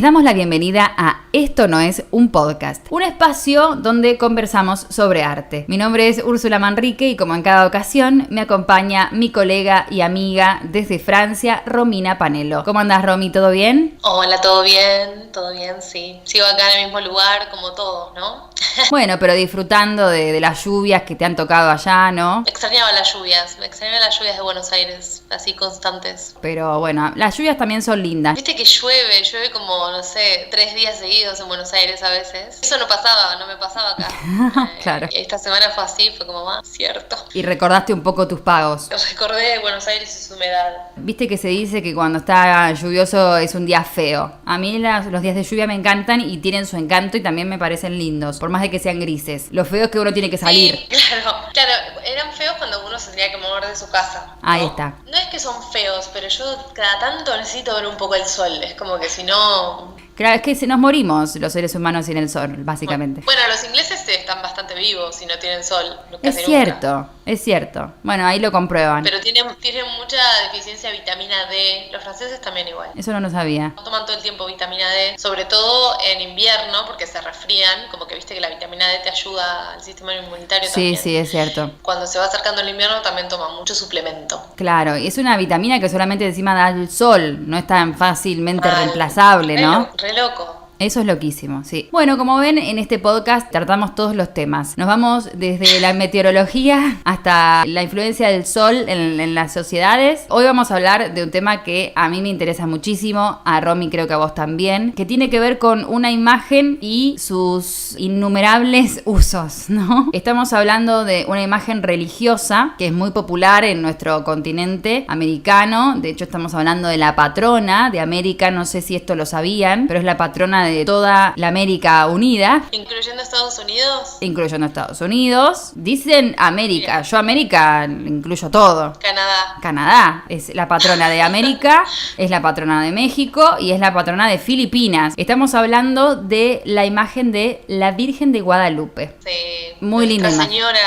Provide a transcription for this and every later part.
Damos la bienvenida a Esto no es un podcast, un espacio donde conversamos sobre arte. Mi nombre es Úrsula Manrique y como en cada ocasión me acompaña mi colega y amiga desde Francia, Romina Panelo. ¿Cómo andás, Romy? ¿Todo bien? Hola, todo bien, sí. Sigo acá en el mismo lugar como todos, ¿no? Bueno, pero disfrutando de las lluvias que te han tocado allá, ¿no? Me extrañaba las lluvias de Buenos Aires, así constantes. Pero bueno, las lluvias también son lindas. Viste que llueve como, no sé, 3 días seguidos en Buenos Aires a veces. Eso no me pasaba acá. Claro. Esta semana fue así, fue como más cierto. Y recordaste un poco tus pagos. Recordé Buenos Aires y su humedad. Viste que se dice que cuando está lluvioso es un día feo. A mí los días de lluvia me encantan y tienen su encanto y también me parecen lindos, por más de que sean grises. Lo feo es que uno tiene que salir. Sí, claro, eran feos cuando uno se tenía que mover de su casa, ¿no? Ahí está. No es que son feos, pero yo cada tanto necesito ver un poco el sol. Es como que si no... Claro, es que nos morimos los seres humanos sin el sol, básicamente. Bueno, los ingleses están bastante vivos y no tienen sol. Es cierto. Bueno, ahí lo comprueban. Pero tienen mucha deficiencia de vitamina D. Los franceses también igual. Eso no lo sabía. Toman todo el tiempo vitamina D, sobre todo en invierno, porque se resfrían. Como que viste que la vitamina D te ayuda al sistema inmunitario también. Sí, es cierto. Cuando se va acercando el invierno también toman mucho suplemento. Claro, y es una vitamina que solamente encima da el sol. No es tan fácilmente reemplazable, ¿no? Re loco. Eso es loquísimo, sí. Bueno, como ven, en este podcast tratamos todos los temas. Nos vamos desde la meteorología hasta la influencia del sol en las sociedades. Hoy vamos a hablar de un tema que a mí me interesa muchísimo, a Romy creo que a vos también, que tiene que ver con una imagen y sus innumerables usos, ¿no? Estamos hablando de una imagen religiosa que es muy popular en nuestro continente americano. De hecho, estamos hablando de la patrona de América. No sé si esto lo sabían, pero es la patrona de toda la América unida. ¿Incluyendo Estados Unidos? Incluyendo Estados Unidos. Dicen América. Bien. Yo América incluyo todo. Canadá es la patrona de América, es la patrona de México y es la patrona de Filipinas. Estamos hablando de la imagen de la Virgen de Guadalupe. Sí. Muy linda imagen. Señora,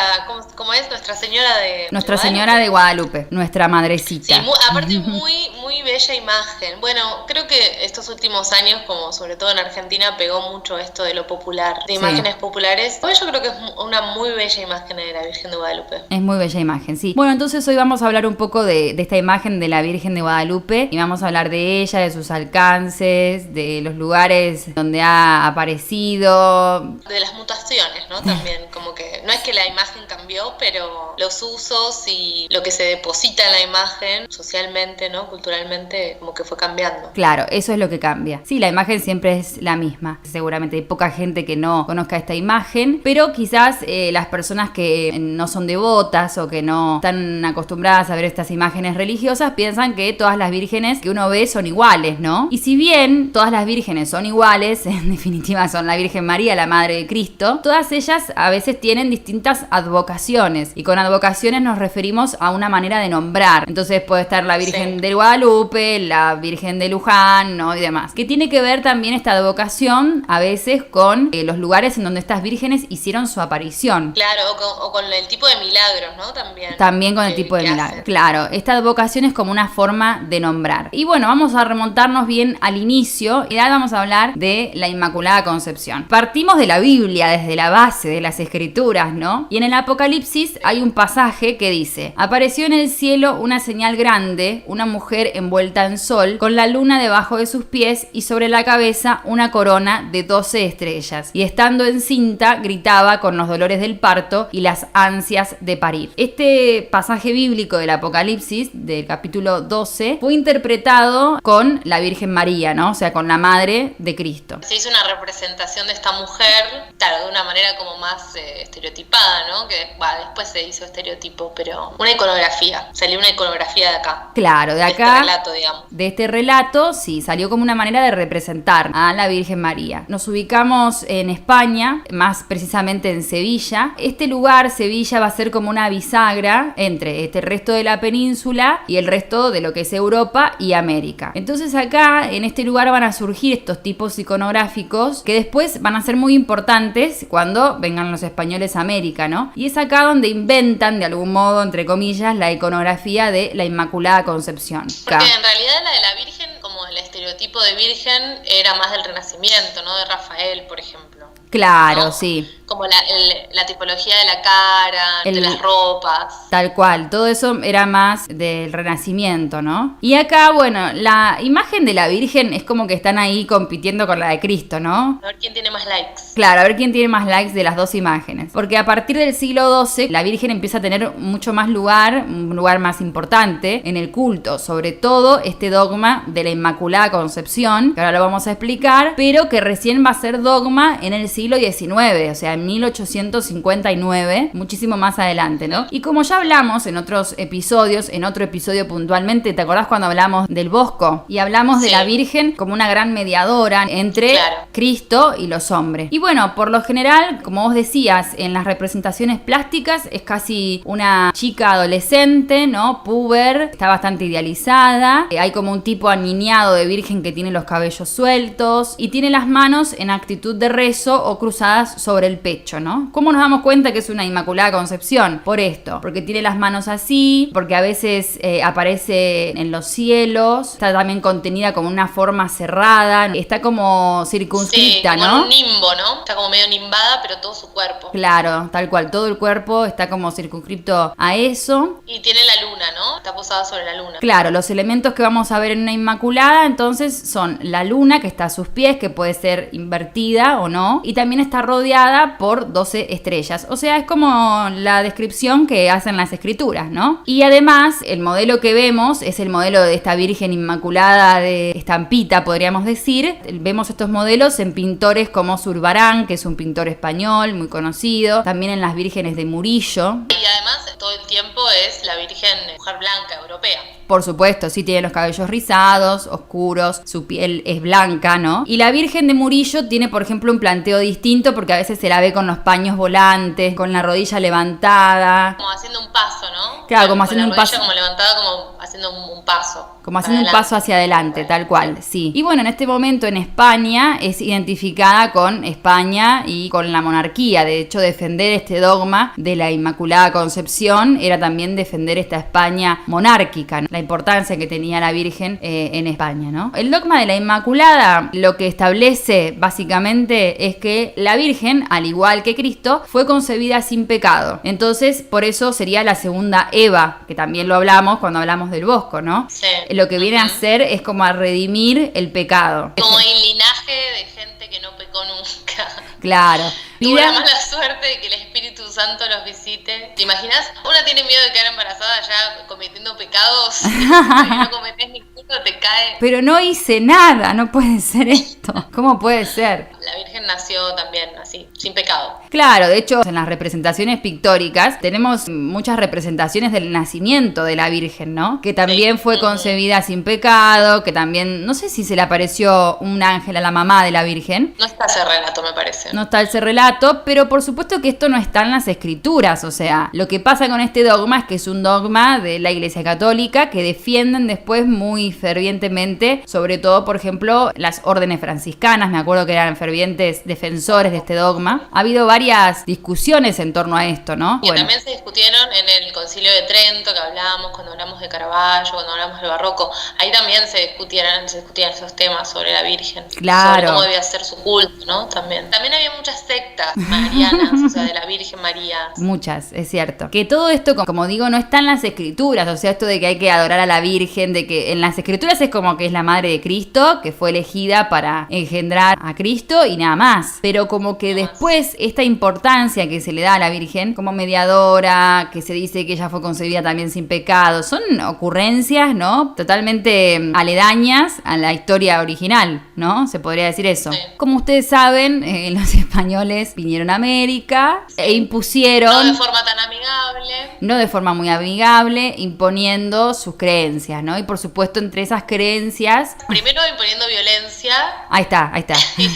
¿cómo es? Nuestra Señora de Nuestra Señora de Guadalupe, nuestra madrecita. Sí, aparte muy bella imagen. Bueno, creo que estos últimos años, como sobre todo en Argentina, pegó mucho esto de lo popular, de imágenes populares. Hoy yo creo que es una muy bella imagen de la Virgen de Guadalupe. Es muy bella imagen, sí. Bueno, entonces hoy vamos a hablar un poco de esta imagen de la Virgen de Guadalupe y vamos a hablar de ella, de sus alcances, de los lugares donde ha aparecido. De las mutaciones, ¿no? También, como que no es que la imagen cambió, pero los usos y lo que se deposita en la imagen socialmente, ¿no? Culturalmente, como que fue cambiando. Claro, eso es lo que cambia. Sí, la imagen siempre es la misma. Seguramente hay poca gente que no conozca esta imagen, pero quizás las personas que no son devotas o que no están acostumbradas a ver estas imágenes religiosas piensan que todas las vírgenes que uno ve son iguales, ¿no? Y si bien todas las vírgenes son iguales, en definitiva son la Virgen María, la Madre de Cristo, todas ellas a veces tienen distintas advocaciones y con advocaciones nos referimos a una manera de nombrar. Entonces puede estar la Virgen de Guadalupe, la Virgen de Luján, ¿no? Y demás. Que tiene que ver también esta advocación a veces con los lugares en donde estas vírgenes hicieron su aparición. Claro, o con el tipo de milagros, ¿no? También con el tipo de milagros. Claro, esta advocación es como una forma de nombrar. Y bueno, vamos a remontarnos bien al inicio y ahora vamos a hablar de la Inmaculada Concepción. Partimos de la Biblia, desde la base de las escrituras, ¿no? Y en el Apocalipsis hay un pasaje que dice: apareció en el cielo una señal grande, una mujer envuelta en sol, con la luna debajo de sus pies y sobre la cabeza una corona de 12 estrellas. Y estando encinta, gritaba con los dolores del parto y las ansias de parir. Este pasaje bíblico del Apocalipsis, del capítulo 12, fue interpretado con la Virgen María, ¿no? O sea, con la Madre de Cristo. Se hizo una representación de esta mujer, claro, de una manera como más estereotipada, ¿no? Que después se hizo estereotipo, pero una iconografía. Salió una iconografía de acá. Claro, de acá. De este relato, digamos. De este relato, sí, salió como una manera de representar a la Virgen María. Nos ubicamos en España, más precisamente en Sevilla. Este lugar, Sevilla, va a ser como una bisagra entre este resto de la península y el resto de lo que es Europa y América. Entonces acá, en este lugar, van a surgir estos tipos iconográficos que después van a ser muy importantes cuando vengan los españoles a América, ¿no? Y es acá donde inventan, de algún modo, entre comillas, la iconografía de la Inmaculada Concepción. Porque en realidad la de la Virgen, como el estereotipo de virgen era más del Renacimiento, ¿no? De Rafael, por ejemplo. Claro, ¿no? sí. Como la tipología de la cara, de las ropas. Tal cual, todo eso era más del Renacimiento, ¿no? Y acá, bueno, la imagen de la Virgen es como que están ahí compitiendo con la de Cristo, ¿no? A ver quién tiene más likes. Claro, a ver quién tiene más likes de las dos imágenes. Porque a partir del siglo XII, la Virgen empieza a tener mucho más lugar, un lugar más importante en el culto. Sobre todo este dogma de la Inmaculada Concepción, que ahora lo vamos a explicar, pero que recién va a ser dogma en el siglo XIX, o sea, en 1859, muchísimo más adelante, ¿no? Y como ya hablamos en otros episodios, en otro episodio puntualmente, ¿te acordás cuando hablamos del Bosco? Y hablamos de la Virgen como una gran mediadora entre Cristo y los hombres. Y bueno, por lo general, como vos decías, en las representaciones plásticas es casi una chica adolescente, ¿no? Puber, está bastante idealizada, hay como un tipo aniñado de Virgen que tiene los cabellos sueltos y tiene las manos en actitud de rezo o cruzadas sobre el pecho, ¿no? ¿Cómo nos damos cuenta que es una Inmaculada Concepción? Por esto, porque tiene las manos así, porque a veces aparece en los cielos, está también contenida como una forma cerrada, está como circunscripta, como ¿no? en un nimbo, ¿no? Está como medio nimbada, pero todo su cuerpo. Claro, tal cual, todo el cuerpo está como circunscripto a eso. Y tiene la luna, ¿no? Está posada sobre la luna. Claro, los elementos que vamos a ver en una Inmaculada, entonces, son la luna que está a sus pies, que puede ser invertida o no, y también está rodeada por 12 estrellas. O sea, es como la descripción que hacen las escrituras, ¿no? Y además, el modelo que vemos es el modelo de esta Virgen Inmaculada de estampita, podríamos decir. Vemos estos modelos en pintores como Zurbarán, que es un pintor español muy conocido, también en las vírgenes de Murillo. Y además, todo el tiempo es la Virgen mujer blanca, europea. Por supuesto, sí tiene los cabellos rizados, oscuros, su piel es blanca, ¿no? Y la Virgen de Murillo tiene, por ejemplo, un planteo distinto porque a veces se la ve con los paños volantes, con la rodilla levantada. Como haciendo un paso, ¿no? Claro, como haciendo un paso. Como levantada, como haciendo un paso. Como haciendo un paso hacia adelante, tal cual, sí. Y bueno, en este momento en España es identificada con España y con la monarquía. De hecho, defender este dogma de la Inmaculada Concepción era también defender esta España monárquica, ¿no? La importancia que tenía la Virgen en España, ¿no? El dogma de la Inmaculada lo que establece básicamente es que la Virgen, al igual que Cristo, fue concebida sin pecado. Entonces, por eso sería la segunda Eva, que también lo hablamos cuando hablamos del Bosco, ¿no? Sí. Lo que viene a hacer es como a redimir el pecado. Como el linaje de gente que no pecó nunca. Claro. Tuvo la mala suerte de que el Espíritu Santo los visite. ¿Te imaginas? Una tiene miedo de quedar embarazada ya cometiendo pecados. Si no cometés ninguno, te cae. Pero no hice nada, no puede ser esto. ¿Cómo puede ser? La Virgen nació también así, sin pecado. Claro, de hecho, en las representaciones pictóricas tenemos muchas representaciones del nacimiento de la Virgen, ¿no? Que también fue concebida sin pecado, que también, no sé si se le apareció un ángel a la mamá de la Virgen. No está ese relato, me parece. No está ese relato, pero por supuesto que esto no está en las escrituras, o sea, lo que pasa con este dogma es que es un dogma de la Iglesia Católica que defienden después muy fervientemente, sobre todo, por ejemplo, las órdenes franciscanas, me acuerdo que eran fervientes defensores de este dogma. Ha habido varias discusiones en torno a esto, ¿no? Y también se discutieron en el Concilio de Trento, que hablamos, cuando hablamos de Caravaggio, cuando hablamos del barroco, ahí también se discutían esos temas sobre la Virgen, claro, sobre cómo debía ser su culto, ¿no? También había muchas sectas marianas, o sea, de la Virgen María. Muchas, es cierto. Que todo esto, como digo, no está en las escrituras, o sea, esto de que hay que adorar a la Virgen, de que en las escrituras es como que es la madre de Cristo, que fue elegida para engendrar a Cristo y nada más. Pero como que después esta importancia que se le da a la Virgen como mediadora, que se dice que ella fue concebida también sin pecado, son ocurrencias, ¿no? Totalmente aledañas a la historia original, ¿no? Se podría decir eso. Sí. Como ustedes saben, los españoles vinieron a América e impusieron... No de forma tan amigable. No de forma muy amigable, imponiendo sus creencias, ¿no? Y por supuesto, entre esas creencias... Primero imponiendo violencia. Ahí está. Y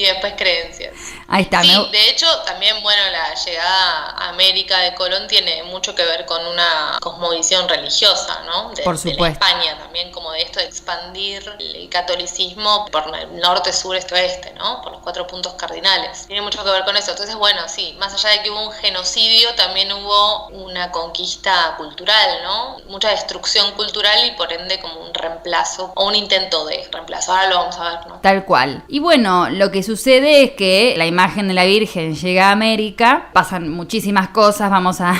después creencias. Ahí está. Sí, de hecho, también, bueno, la llegada a América de Colón tiene mucho que ver con una cosmovisión religiosa, ¿no? Por supuesto. De la España también, como de esto de expandir el catolicismo por el norte, sur, este, oeste, ¿no? Por los 4 puntos cardinales. Tiene mucho que ver con eso. Entonces, bueno, sí, más allá de que hubo un genocidio, también hubo una conquista cultural, ¿no? Mucha destrucción cultural y por ende como un reemplazo o un intento de reemplazo. Ahora lo vamos a ver, ¿no? Tal cual. Y bueno, lo que sucede es que la imagen de la Virgen llega a América, pasan muchísimas cosas, vamos a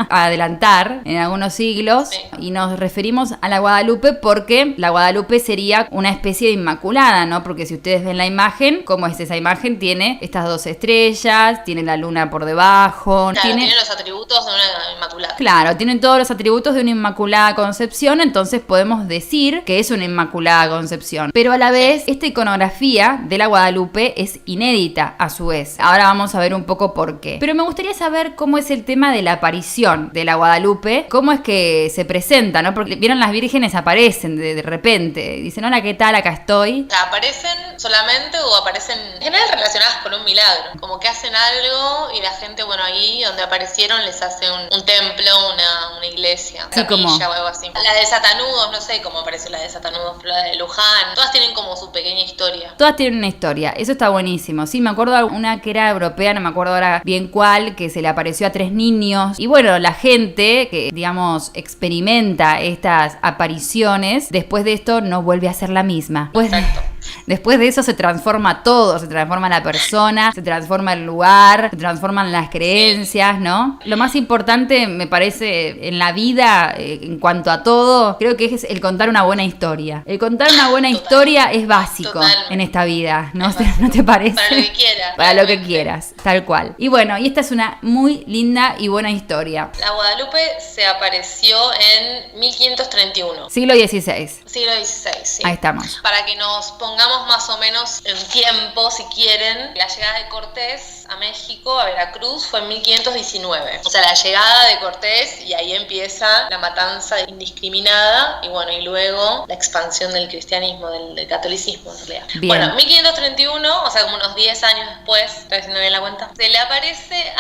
adelantar en algunos siglos, sí. Y nos referimos a la Guadalupe porque la Guadalupe sería una especie de inmaculada, ¿no? Porque si ustedes ven la imagen, ¿cómo es esa imagen? Tiene estas 2 estrellas, tiene la luna por debajo. Claro, tiene los atributos de una inmaculada. Claro, tienen todos los atributos de una inmaculada concepción, entonces podemos decir que es una inmaculada concepción. Pero a la vez, esta iconografía de la Guadalupe es inédita a su vez. Ahora vamos a ver un poco por qué. Pero me gustaría saber cómo es el tema de la aparición de la Guadalupe, cómo es que se presenta, ¿no? Porque vieron, las vírgenes aparecen de repente, dicen, hola, ¿qué tal? Acá estoy. ¿Aparecen solamente o aparecen en general relacionadas con un milagro? Como que hacen algo y la gente, bueno, ahí donde aparecieron les hace un templo, una iglesia, sí, capilla como o algo así. La de Satanudos, no sé cómo apareció la de Satanudos, pero la de Luján, todas tienen como su pequeña historia. Todas tienen una historia, eso está buenísimo. Sí, me acuerdo de una que era europea, no me acuerdo ahora bien cuál, que se le apareció a 3 niños. Y bueno, la gente que, digamos, experimenta estas apariciones, después de esto no vuelve a ser la misma. Exacto. Después de eso se transforma todo, se transforma la persona, se transforma el lugar, se transforman las creencias, ¿no? Lo más importante, me parece, en la vida, en cuanto a todo, creo que es el contar una buena historia. El contar una buena historia es básico. Totalmente. En esta vida, ¿no te parece? Para lo que quieras. Para lo que quieras, tal cual. Y bueno, y esta es una muy linda y buena historia. La Guadalupe se apareció en 1531. Siglo XVI. Siglo XVI, sí. Ahí estamos. Para que nos pongamos más o menos en tiempo, si quieren, la llegada de Cortés a México, a Veracruz, fue en 1519. O sea, la llegada de Cortés, y ahí empieza la matanza indiscriminada, y bueno, y luego la expansión del cristianismo, del catolicismo en realidad. Bien. Bueno, 1531, o sea, como unos 10 años después, ¿estoy haciendo bien la cuenta? Se le aparece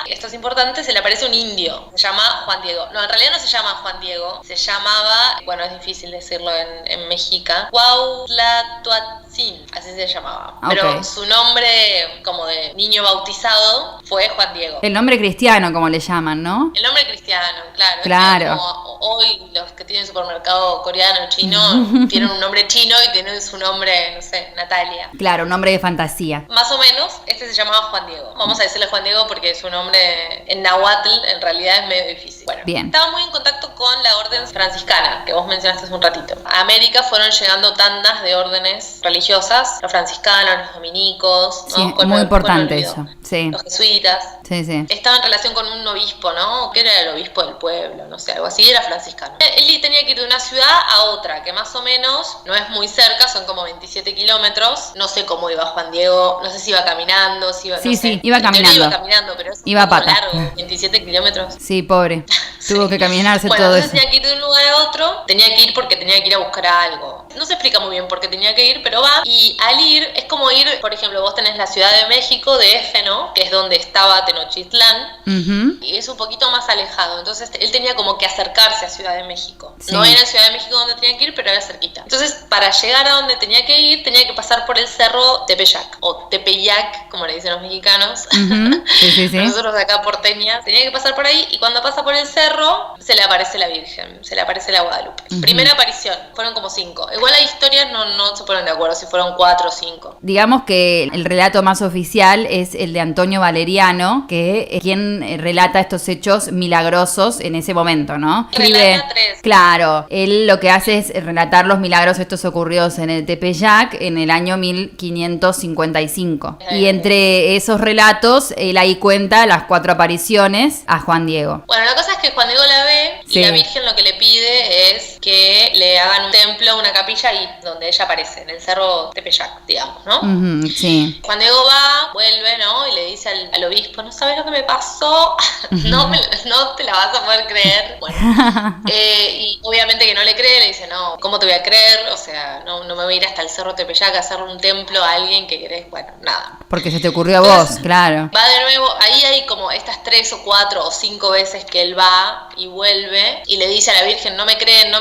esto es importante, se le aparece un indio, se llama Juan Diego. No, en realidad no se llama Juan Diego, se llamaba, bueno, es difícil decirlo en mexica, Cuauhtlatoatzin, así se llamaba. Okay. Pero su nombre, como de niño bautizado, fue Juan Diego. El nombre cristiano, como le llaman, ¿no? El nombre cristiano, claro. Claro. Como hoy los que tienen supermercado coreano, chino, tienen un nombre chino y tienen su nombre, no sé, Natalia. Claro, un nombre de fantasía. Más o menos, este se llamaba Juan Diego. Vamos a decirle Juan Diego porque su nombre en náhuatl en realidad es medio difícil. Bueno, bien. Estaba muy en contacto con la orden franciscana, que vos mencionaste hace un ratito. A América fueron llegando tandas de órdenes religiosas, los franciscanos, los dominicos, ¿no? Sí, muy importante eso. Sí. Los jesuitas. Sí, sí. Estaba en relación con un obispo, ¿no? Que era el obispo del pueblo, no sé, algo así, era franciscano. Él tenía que ir de una ciudad a otra, que más o menos no es muy cerca, son como 27 kilómetros. No sé cómo iba Juan Diego, no sé si iba caminando, si iba, sí, no sí, sé. Iba caminando. Iba caminando, pero es iba a pata. Largo, 27 kilómetros. Sí, pobre. Tuvo que caminarse bueno, todo entonces eso. Tenía que ir de un lugar a otro, tenía que ir porque tenía que ir a buscar algo. No se explica muy bien por qué tenía que ir, pero va. Y al ir, es como ir, por ejemplo, vos tenés la Ciudad de México, DF, ¿no? Que es donde estaba Tenochtitlán. Y es un poquito más alejado. Entonces él tenía como que acercarse a Ciudad de México. Sí. No era en Ciudad de México donde tenía que ir, pero era cerquita. Entonces, para llegar a donde tenía que ir, tenía que pasar por el cerro Tepeyac, o Tepeyac, como le dicen los mexicanos. Sí. Nosotros acá porteñas. Tenía que pasar por ahí, y cuando pasa por el cerro, se le aparece la Virgen, se le aparece la Guadalupe. Primera aparición, fueron como 5. Igual las historias no se ponen de acuerdo si fueron 4 o 5. Digamos que el relato más oficial es el de Antonio Valeriano, que es quien relata estos hechos milagrosos en ese momento, ¿no? Relata 3. Claro, él lo que hace es relatar los milagros estos ocurridos en el Tepeyac en el año 1555. Y entre esos relatos, él ahí cuenta las 4 apariciones a Juan Diego. Bueno, la cosa es que Juan Diego la ve y la Virgen lo que le pide es que le hagan un templo, una capilla ahí donde ella aparece, en el cerro Tepeyac, digamos, ¿no? Sí. Cuando Diego va, vuelve, ¿no? Y le dice al obispo, ¿no sabes lo que me pasó? No te la vas a poder creer. Bueno, y obviamente que no le cree, le dice, no, ¿cómo te voy a creer? O sea, no me voy a ir hasta el cerro Tepeyac a hacerle un templo a alguien que querés, bueno, nada. Porque se te ocurrió a vos, claro. Va de nuevo, ahí hay como estas 3 o 4 o 5 veces que él va y vuelve y le dice a la Virgen, no me creen,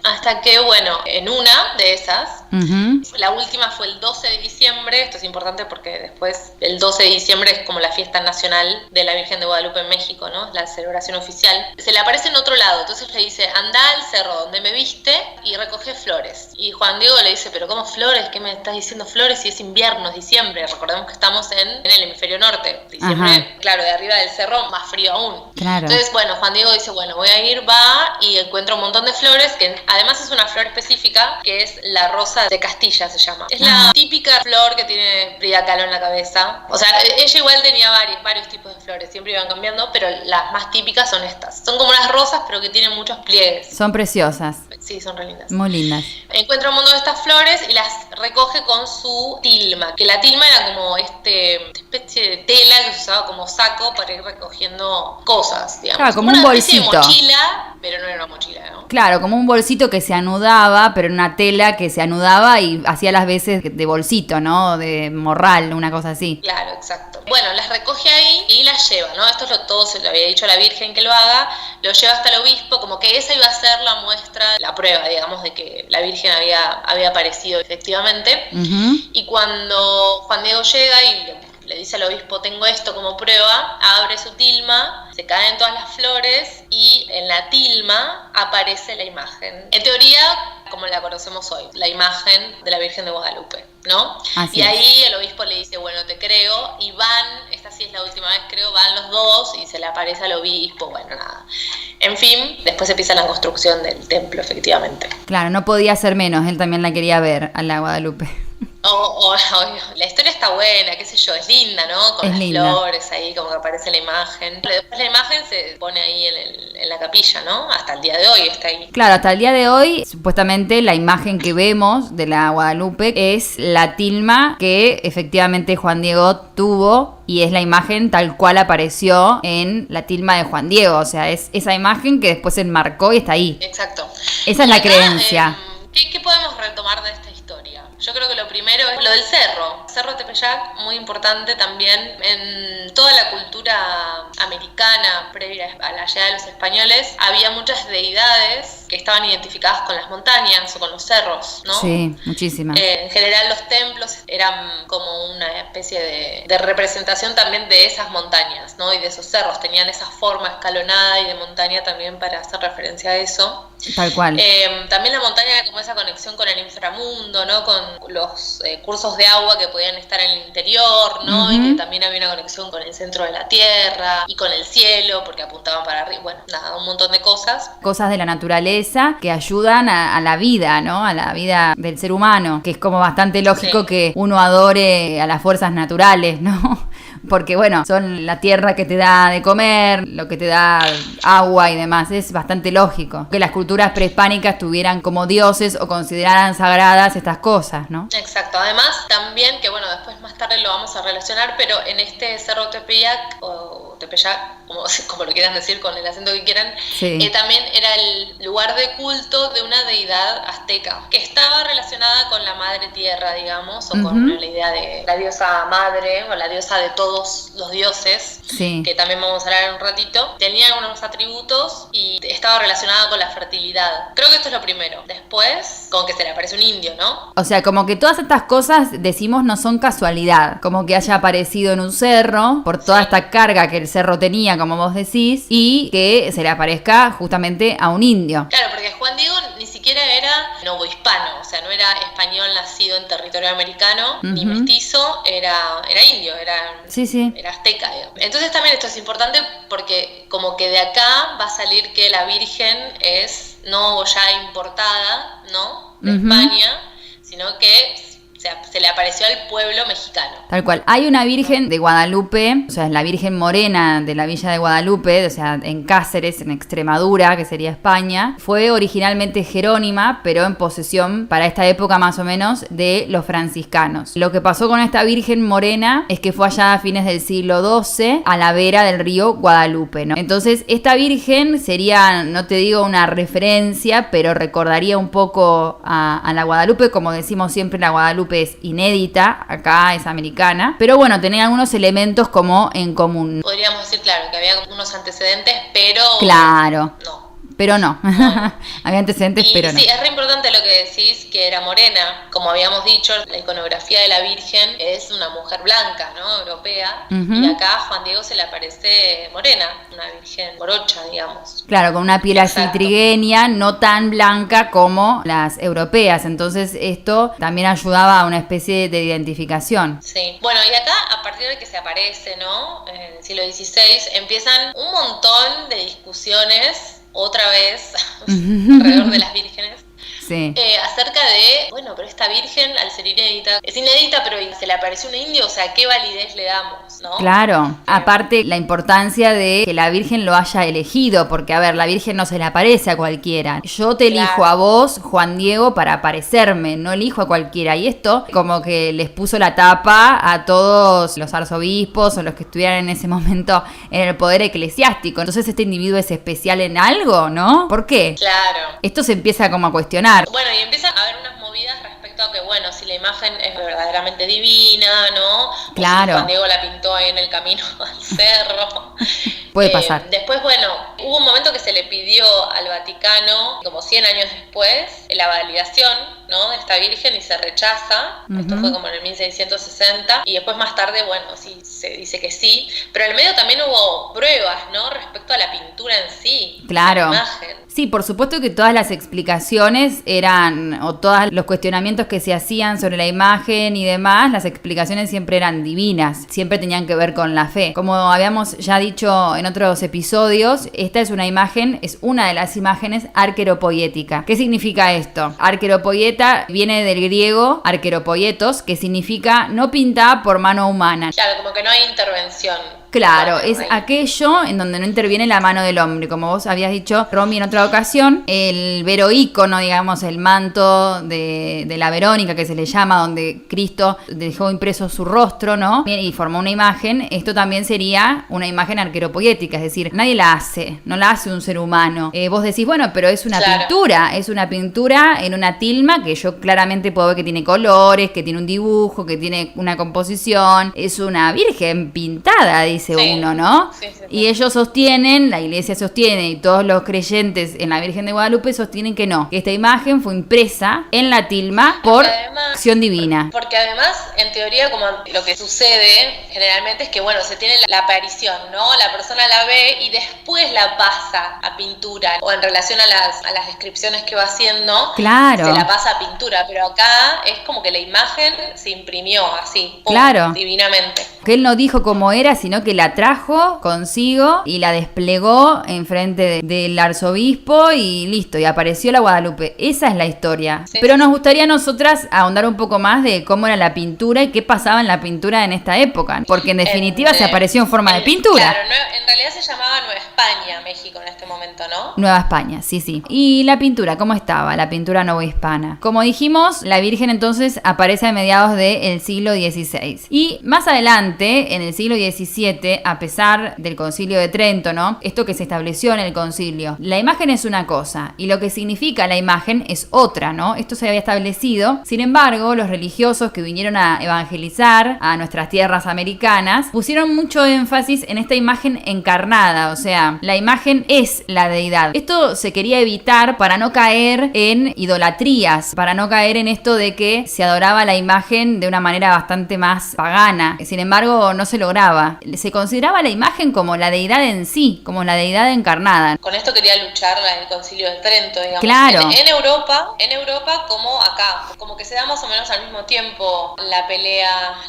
hasta que, bueno, en una de esas, la última fue el 12 de diciembre, esto es importante porque después el 12 de diciembre es como la fiesta nacional de la Virgen de Guadalupe en México, ¿no? La celebración oficial. Se le aparece en otro lado, entonces le dice, anda al cerro donde me viste y recoge flores. Y Juan Diego le dice, pero ¿cómo flores? ¿Qué me estás diciendo flores si es invierno, es diciembre? Recordemos que estamos en el hemisferio norte. Diciembre, claro, de arriba del cerro, más frío aún. Claro. Entonces, bueno, Juan Diego dice, bueno, voy a ir, va y encuentra un montón de flores, que además es una flor específica, que es la rosa de Castilla, se llama. Es la típica flor que tiene Frida Kahlo en la cabeza. O sea, ella igual tenía varios tipos de flores, siempre iban cambiando, pero las más típicas son estas. Son como unas rosas, pero que tienen muchos pliegues. Son preciosas. Sí, son re lindas. Muy lindas. Encuentra un montón de estas flores y las recoge con su tilma, que la tilma era como especie de tela que se usaba como saco para ir recogiendo cosas, digamos. Claro, como un bolsito. Una especie de mochila, pero no era una mochila, ¿no? Claro, como un bolsito que se anudaba, pero en una tela que se anudaba y hacía las veces de bolsito, ¿no? De morral, una cosa así. Claro, exacto. Bueno, las recoge ahí y las lleva, ¿no? Esto todo se lo había dicho a la Virgen que lo haga, lo lleva hasta el obispo, como que esa iba a ser la muestra, la prueba, digamos, de que la Virgen había aparecido efectivamente. Y cuando Juan Diego llega y le dice al obispo, tengo esto como prueba, abre su tilma, se caen todas las flores y en la tilma aparece la imagen. En teoría, como la conocemos hoy, la imagen de la Virgen de Guadalupe, ¿no? Así y es. ahí el obispo le dice, bueno, te creo, y esta sí es la última vez creo, van los dos y se le aparece al obispo, bueno, nada. En fin, después empieza la construcción del templo, efectivamente. Claro, no podía ser menos, él también la quería ver a la Guadalupe. La historia está buena, qué sé yo, es linda, ¿no? Con las flores ahí, como que aparece la imagen. Después la imagen se pone ahí en la capilla, ¿no? Hasta el día de hoy está ahí. Claro, hasta el día de hoy, supuestamente la imagen que vemos de la Guadalupe es la tilma que efectivamente Juan Diego tuvo y es la imagen tal cual apareció en la tilma de Juan Diego. O sea, es esa imagen que después se enmarcó y está ahí. Exacto. Esa es la creencia. ¿Qué podemos retomar de esta historia? Yo creo que lo primero es lo del cerro. Cerro Tepeyac, muy importante también en toda la cultura americana previa a la llegada de los españoles. Había muchas deidades que estaban identificadas con las montañas o con los cerros, ¿no? Sí, muchísimas. En general los templos eran como una especie de representación también de esas montañas, ¿no? Y de esos cerros. Tenían esa forma escalonada y de montaña también para hacer referencia a eso. Tal cual. También la montaña era como esa conexión con el inframundo, ¿no? Con los cursos de agua que podían estar en el interior, ¿no? Y que también había una conexión con el centro de la tierra y con el cielo, porque apuntaban para arriba. Bueno, nada, un montón de cosas. Cosas de la naturaleza que ayudan a la vida, ¿no? A la vida del ser humano, que es como bastante lógico que uno adore a las fuerzas naturales, ¿no? Porque bueno, son la tierra que te da de comer, lo que te da agua y demás, es bastante lógico que las culturas prehispánicas tuvieran como dioses o consideraran sagradas estas cosas, ¿no? Exacto, además también, que bueno, después más tarde lo vamos a relacionar, pero en este cerro Tepeyac, o Tepeyac, como lo quieran decir con el acento que quieran, también era el lugar de culto de una deidad azteca, que estaba relacionada con la madre tierra, digamos, o con la idea de la diosa madre, o la diosa de todos los dioses, que también vamos a hablar en un ratito. Tenía unos atributos y estaba relacionada con la fertilidad. Creo que esto es lo primero. Después, con que se le aparece un indio, ¿no? O sea, como que todas estas cosas, decimos, no son casualidad. Como que haya aparecido en un cerro, por toda esta carga que el cerro tenía, como vos decís, y que se le aparezca justamente a un indio. Claro, porque Juan Diego ni siquiera era novohispano, o sea, no era español nacido en territorio americano, ni mestizo, era indio, era azteca, digamos. Entonces también esto es importante porque como que de acá va a salir que la Virgen es no ya importada, ¿no? De España, sino que se le apareció al pueblo mexicano. Tal cual. Hay una Virgen de Guadalupe, o sea, es la Virgen Morena de la Villa de Guadalupe, o sea, en Cáceres, en Extremadura, que sería España. Fue originalmente jerónima, pero en posesión, para esta época más o menos, de los franciscanos. Lo que pasó con esta Virgen Morena es que fue hallada a fines del siglo XII a la vera del río Guadalupe, ¿no? Entonces, esta Virgen sería, no te digo una referencia, pero recordaría un poco a la Guadalupe. Como decimos siempre, la Guadalupe es inédita, acá es americana, pero bueno, tenía algunos elementos como en común. Podríamos decir, claro, que había unos antecedentes, pero claro, no. Pero no, había antecedentes, pero no. Sí, es re importante lo que decís, que era morena. Como habíamos dicho, la iconografía de la Virgen es una mujer blanca, ¿no? Europea. Y acá a Juan Diego se le aparece morena, una virgen morocha, digamos. Claro, con una piel así trigueña, no tan blanca como las europeas. Entonces esto también ayudaba a una especie de identificación. Sí. Bueno, y acá, a partir de que se aparece, ¿no? En el siglo XVI, empiezan un montón de discusiones otra vez alrededor de las vírgenes. Sí. Acerca de, bueno, pero esta virgen al ser inédita, es inédita, pero se le apareció un indio, o sea, ¿qué validez le damos, no? Claro, aparte la importancia de que la virgen lo haya elegido, porque a ver, la virgen no se le aparece a cualquiera. Yo te elijo a vos, Juan Diego, para aparecerme, no elijo a cualquiera. Y esto como que les puso la tapa a todos los arzobispos o los que estuvieran en ese momento en el poder eclesiástico. Entonces este individuo es especial en algo, ¿no? ¿Por qué? Claro. Esto se empieza como a cuestionar. Bueno, y empiezan a haber unas movidas respecto a que, bueno, si la imagen es verdaderamente divina, ¿no? Claro. O si Juan Diego la pintó ahí en el camino al cerro. Puede pasar. Después, bueno, hubo un momento que se le pidió al Vaticano, como 100 años después, la validación, ¿no?, de esta virgen, y se rechaza. Esto fue como en el 1660. Y después, más tarde, bueno, sí, se dice que sí. Pero en el medio también hubo pruebas, ¿no?, respecto a la pintura en sí. Claro. La imagen. Sí, por supuesto que todas las explicaciones eran, o todos los cuestionamientos que se hacían sobre la imagen y demás, las explicaciones siempre eran divinas, siempre tenían que ver con la fe. Como habíamos ya dicho en otros episodios, esta es una imagen, es una de las imágenes arqueropoiética. ¿Qué significa esto? Arqueropoieta viene del griego arqueropoietos, que significa no pintada por mano humana. Claro, como que no hay intervención. Claro, es aquello en donde no interviene la mano del hombre. Como vos habías dicho, Romy, en otra ocasión, el veroícono, digamos, el manto de la Verónica, que se le llama, donde Cristo dejó impreso su rostro, ¿no? Y formó una imagen. Esto también sería una imagen arqueropoiética, es decir, nadie la hace, no la hace un ser humano. Vos decís, bueno, pero es una pintura, es una pintura en una tilma que yo claramente puedo ver que tiene colores, que tiene un dibujo, que tiene una composición. Es una virgen pintada, dice uno, ¿no? Sí. Y ellos sostienen, la iglesia sostiene, y todos los creyentes en la Virgen de Guadalupe sostienen que no, que esta imagen fue impresa en la tilma por acción divina. Porque además, en teoría, como lo que sucede generalmente es que, bueno, se tiene la aparición, ¿no? La persona la ve y después la pasa a pintura, o en relación a las descripciones que va haciendo, claro, se la pasa a pintura, pero acá es como que la imagen se imprimió así, ¡pum!, claro, divinamente. Que él no dijo cómo era, sino que la trajo consigo y la desplegó enfrente del arzobispo y listo, y apareció la Guadalupe. Esa es la historia. Sí. Pero nos gustaría a nosotras ahondar un poco más de cómo era la pintura y qué pasaba en la pintura en esta época, porque en definitiva se apareció en forma de pintura. Claro, en realidad se llamaba Nueva España, México en este momento, ¿no? Nueva España, sí. Y la pintura, ¿cómo estaba? La pintura novohispana. Como dijimos, la Virgen entonces aparece a mediados del siglo XVI. Y más adelante, en el siglo XVII, a pesar del Concilio de Trento, ¿no?, esto que se estableció en el concilio, la imagen es una cosa y lo que significa la imagen es otra, ¿no? Esto se había establecido. Sin embargo, los religiosos que vinieron a evangelizar a nuestras tierras americanas pusieron mucho énfasis en esta imagen encarnada, o sea, la imagen es la deidad. Esto se quería evitar para no caer en idolatrías, para no caer en esto de que se adoraba la imagen de una manera bastante más pagana. Sin embargo, no se lograba. Se se consideraba la imagen como la deidad en sí, como la deidad encarnada. Con esto quería luchar el Concilio de Trento, digamos. Claro. En Europa como acá, como que se da más o menos al mismo tiempo la pelea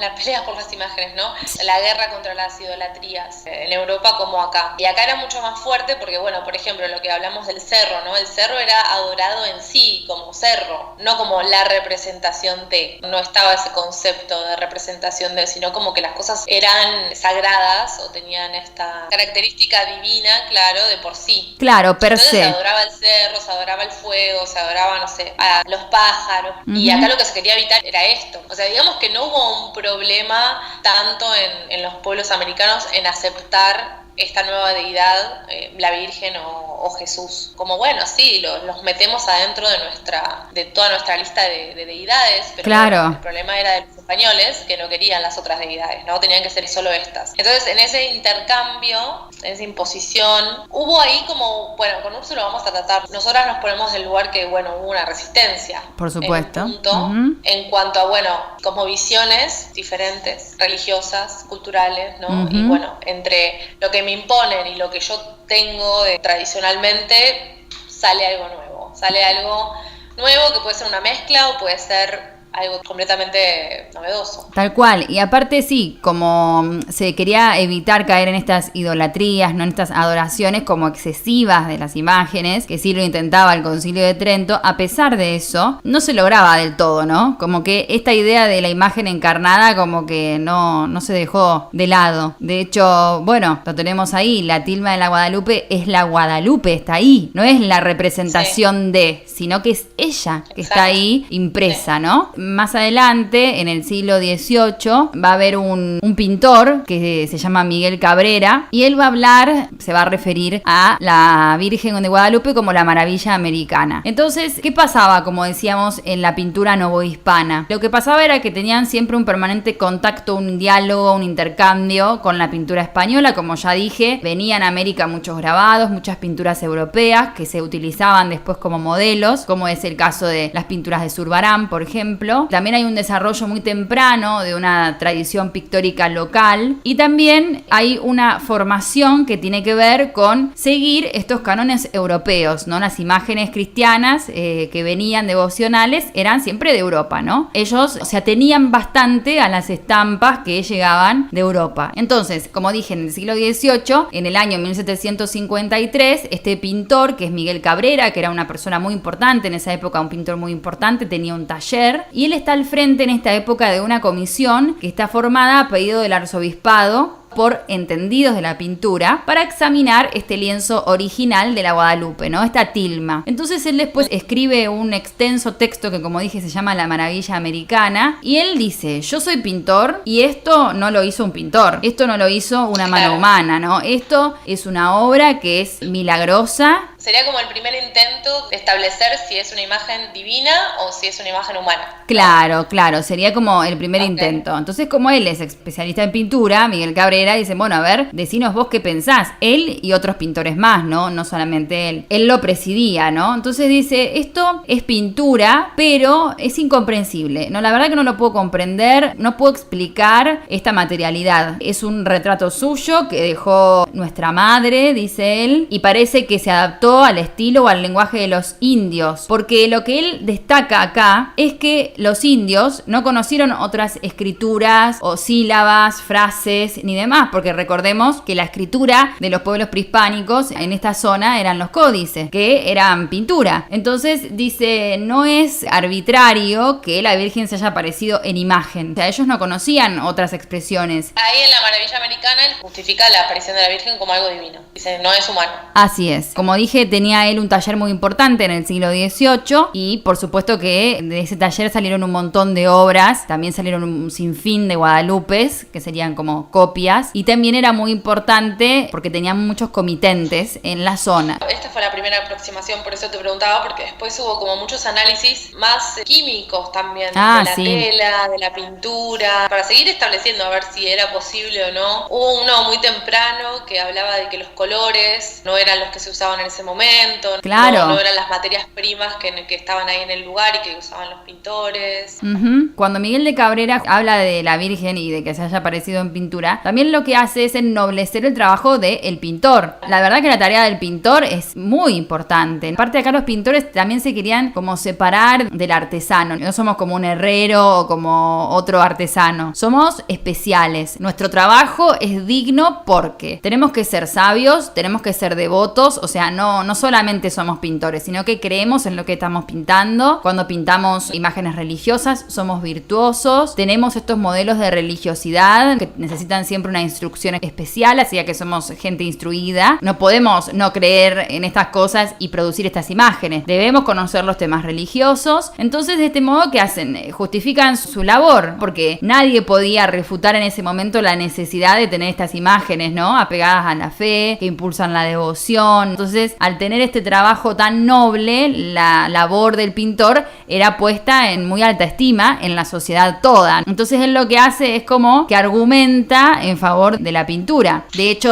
por las imágenes, ¿no? La guerra contra las idolatrías, en Europa como acá. Y acá era mucho más fuerte porque, bueno, por ejemplo, lo que hablamos del cerro, ¿no? El cerro era adorado en sí, como cerro, no como la representación de, no estaba ese concepto de representación de, sino como que las cosas eran sagradas o tenían esta característica divina, claro, de por sí. Claro, per se. Entonces se adoraba el cerro, se adoraba el fuego, se adoraba, no sé, a los pájaros. Y acá lo que se quería evitar era esto. O sea, digamos que no hubo un problema tanto en los pueblos americanos en aceptar esta nueva deidad, la Virgen o Jesús. Como bueno, sí, los metemos adentro de toda nuestra lista de deidades, pero claro. Bueno, el problema era de los españoles que no querían las otras deidades, ¿no? Tenían que ser solo estas. Entonces, en ese intercambio, en esa imposición, hubo ahí como, bueno, con Úrsula vamos a tratar, nosotras nos ponemos del lugar que, bueno, hubo una resistencia. Por supuesto. En, punto, en cuanto a, bueno, como visiones diferentes, religiosas, culturales, ¿no? Y bueno, entre lo que me imponen y lo que yo tengo tradicionalmente, sale algo nuevo que puede ser una mezcla o puede ser algo completamente novedoso. Tal cual, y aparte sí, como se quería evitar caer en estas idolatrías, no en estas adoraciones como excesivas de las imágenes, que sí lo intentaba el Concilio de Trento, a pesar de eso, no se lograba del todo, ¿no? Como que esta idea de la imagen encarnada como que no se dejó de lado. De hecho, bueno, lo tenemos ahí, la tilma de la Guadalupe es la Guadalupe, está ahí, no es la representación de, sino que es ella que está ahí impresa, ¿no? Más adelante, en el siglo XVIII, va a haber un pintor que se llama Miguel Cabrera y él va a hablar, se va a referir a la Virgen de Guadalupe como la maravilla americana. Entonces, ¿qué pasaba, como decíamos, en la pintura novohispana? Lo que pasaba era que tenían siempre un permanente contacto, un diálogo, un intercambio con la pintura española. Como ya dije, venían a América muchos grabados, muchas pinturas europeas que se utilizaban después como modelos, como es el caso de las pinturas de Zurbarán, por ejemplo. También hay un desarrollo muy temprano de una tradición pictórica local y también hay una formación que tiene que ver con seguir estos cánones europeos, ¿no? Las imágenes cristianas que venían devocionales eran siempre de Europa, ¿no? Ellos se atenían bastante a las estampas que llegaban de Europa. Entonces, como dije, en el siglo XVIII, en el año 1753, este pintor, que es Miguel Cabrera, que era una persona muy importante en esa época, un pintor muy importante, tenía un taller y él está al frente en esta época de una comisión que está formada a pedido del arzobispado por entendidos de la pintura para examinar este lienzo original de la Guadalupe, ¿no? Esta tilma. Entonces él después escribe un extenso texto que, como dije, se llama La Maravilla Americana y él dice: yo soy pintor y esto no lo hizo un pintor, esto no lo hizo una mano humana, ¿no? Esto es una obra que es milagrosa. Sería como el primer intento de establecer si es una imagen divina o si es una imagen humana. Claro, sería como el primer intento. Entonces, como él es especialista en pintura, Miguel Cabrera dice: bueno, a ver, decinos vos qué pensás. Él y otros pintores más, ¿no? No solamente él. Él lo presidía, ¿no? Entonces dice: esto es pintura, pero es incomprensible. No, la verdad que no lo puedo comprender, no puedo explicar esta materialidad. Es un retrato suyo que dejó nuestra madre, dice él, y parece que se adaptó al estilo o al lenguaje de los indios, porque lo que él destaca acá es que los indios no conocieron otras escrituras o sílabas, frases ni demás, porque recordemos que la escritura de los pueblos prehispánicos en esta zona eran los códices, que eran pintura. Entonces dice: no es arbitrario que la Virgen se haya aparecido en imagen, o sea, ellos no conocían otras expresiones. Ahí en La Maravilla Americana él justifica la aparición de la Virgen como algo divino, dice: no es humano. Así es, como dije, tenía él un taller muy importante en el siglo XVIII y por supuesto que de ese taller salieron un montón de obras, también salieron un sinfín de Guadalupes, que serían como copias, y también era muy importante porque tenían muchos comitentes en la zona. Esta fue la primera aproximación, por eso te preguntaba, porque después hubo como muchos análisis más químicos también, de la tela, de la pintura, para seguir estableciendo a ver si era posible o no. Hubo uno muy temprano que hablaba de que los colores no eran los que se usaban en ese momento. Claro. No eran las materias primas que estaban ahí en el lugar y que usaban los pintores. Cuando Miguel de Cabrera habla de la Virgen y de que se haya aparecido en pintura, también lo que hace es ennoblecer el trabajo del pintor. La verdad que la tarea del pintor es muy importante. Aparte acá los pintores también se querían como separar del artesano. No somos como un herrero o como otro artesano. Somos especiales. Nuestro trabajo es digno porque tenemos que ser sabios, tenemos que ser devotos, o sea, no solamente somos pintores, sino que creemos en lo que estamos pintando. Cuando pintamos imágenes religiosas, somos virtuosos, tenemos estos modelos de religiosidad que necesitan siempre una instrucción especial, así que somos gente instruida. No podemos no creer en estas cosas y producir estas imágenes. Debemos conocer los temas religiosos. Entonces, de este modo, ¿qué hacen? Justifican su labor, porque nadie podía refutar en ese momento la necesidad de tener estas imágenes, ¿no? Apegadas a la fe, que impulsan la devoción. Entonces, al tener este trabajo tan noble, la labor del pintor era puesta en muy alta estima en la sociedad toda. Entonces, él lo que hace es como que argumenta en favor de la pintura. De hecho,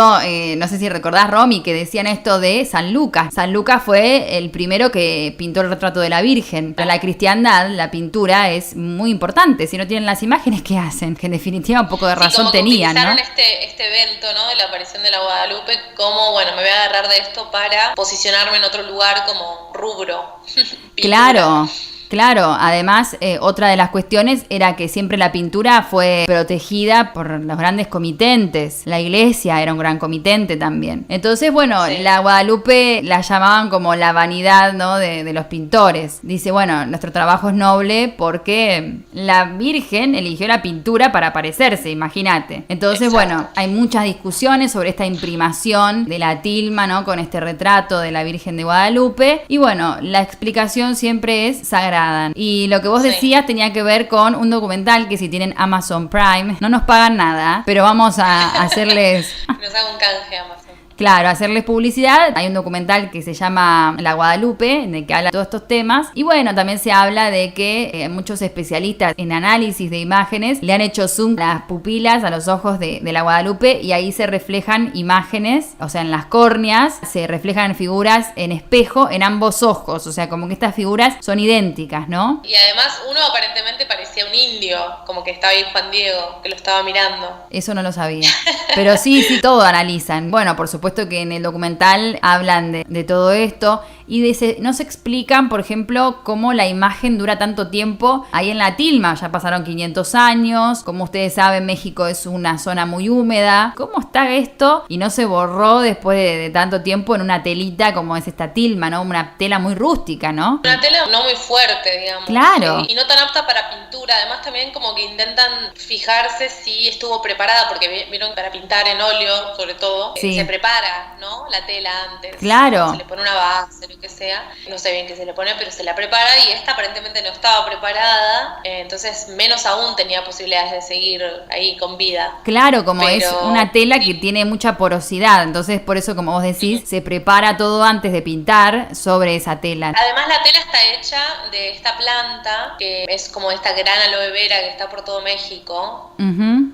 no sé si recordás, Romy, que decían esto de San Lucas. San Lucas fue el primero que pintó el retrato de la Virgen. Para la cristiandad, la pintura es muy importante. Si no tienen las imágenes, ¿qué hacen? Que en definitiva un poco de razón tenían, ¿no? Este evento, ¿no? De la aparición de la Guadalupe, como, bueno, me voy a agarrar de esto para posicionarme en otro lugar como rubro. Claro, además otra de las cuestiones era que siempre la pintura fue protegida por los grandes comitentes. La iglesia era un gran comitente también. Entonces, bueno, sí. La Guadalupe la llamaban como la vanidad, ¿no? de los pintores. Dice, bueno, nuestro trabajo es noble porque la Virgen eligió la pintura para aparecerse, imagínate. Entonces, exacto. Bueno, hay muchas discusiones sobre esta imprimación de la tilma, ¿no? Con este retrato de la Virgen de Guadalupe. Y bueno, la explicación siempre es sagrada. Y lo que vos decías tenía que ver con un documental que si tienen Amazon Prime, no nos pagan nada, pero vamos a hacerles... Nos haga un canje Amazon. Claro, hacerles publicidad. Hay un documental que se llama La Guadalupe, en el que habla de todos estos temas. Y bueno, también se habla de que muchos especialistas en análisis de imágenes le han hecho zoom a las pupilas, a los ojos de la Guadalupe, y ahí se reflejan imágenes, o sea, en las córneas se reflejan figuras en espejo en ambos ojos. O sea, como que estas figuras son idénticas, ¿no? Y además uno aparentemente parecía un indio, como que estaba ahí Juan Diego, que lo estaba mirando. Eso no lo sabía. Pero sí, todo analizan. Bueno, por supuesto que en el documental hablan de todo esto y nos explican, por ejemplo, cómo la imagen dura tanto tiempo ahí en la tilma. Ya pasaron 500 años. Como ustedes saben, México es una zona muy húmeda. ¿Cómo está esto? Y no se borró después de tanto tiempo en una telita como es esta tilma, ¿no? Una tela muy rústica, ¿no? Una tela no muy fuerte, digamos. Claro. Y no tan apta para pintura. Además, también como que intentan fijarse si estuvo preparada, porque vieron para pintar en óleo, sobre todo, se prepara, ¿no? La tela antes. Claro. Se le pone una base, lo que sea. No sé bien qué se le pone, pero se la prepara y esta aparentemente no estaba preparada. Entonces, menos aún tenía posibilidades de seguir ahí con vida. Claro, es una tela que tiene mucha porosidad. Entonces, por eso, como vos decís, se prepara todo antes de pintar sobre esa tela. Además, la tela está hecha de esta planta, que es como esta gran aloe vera que está por todo México.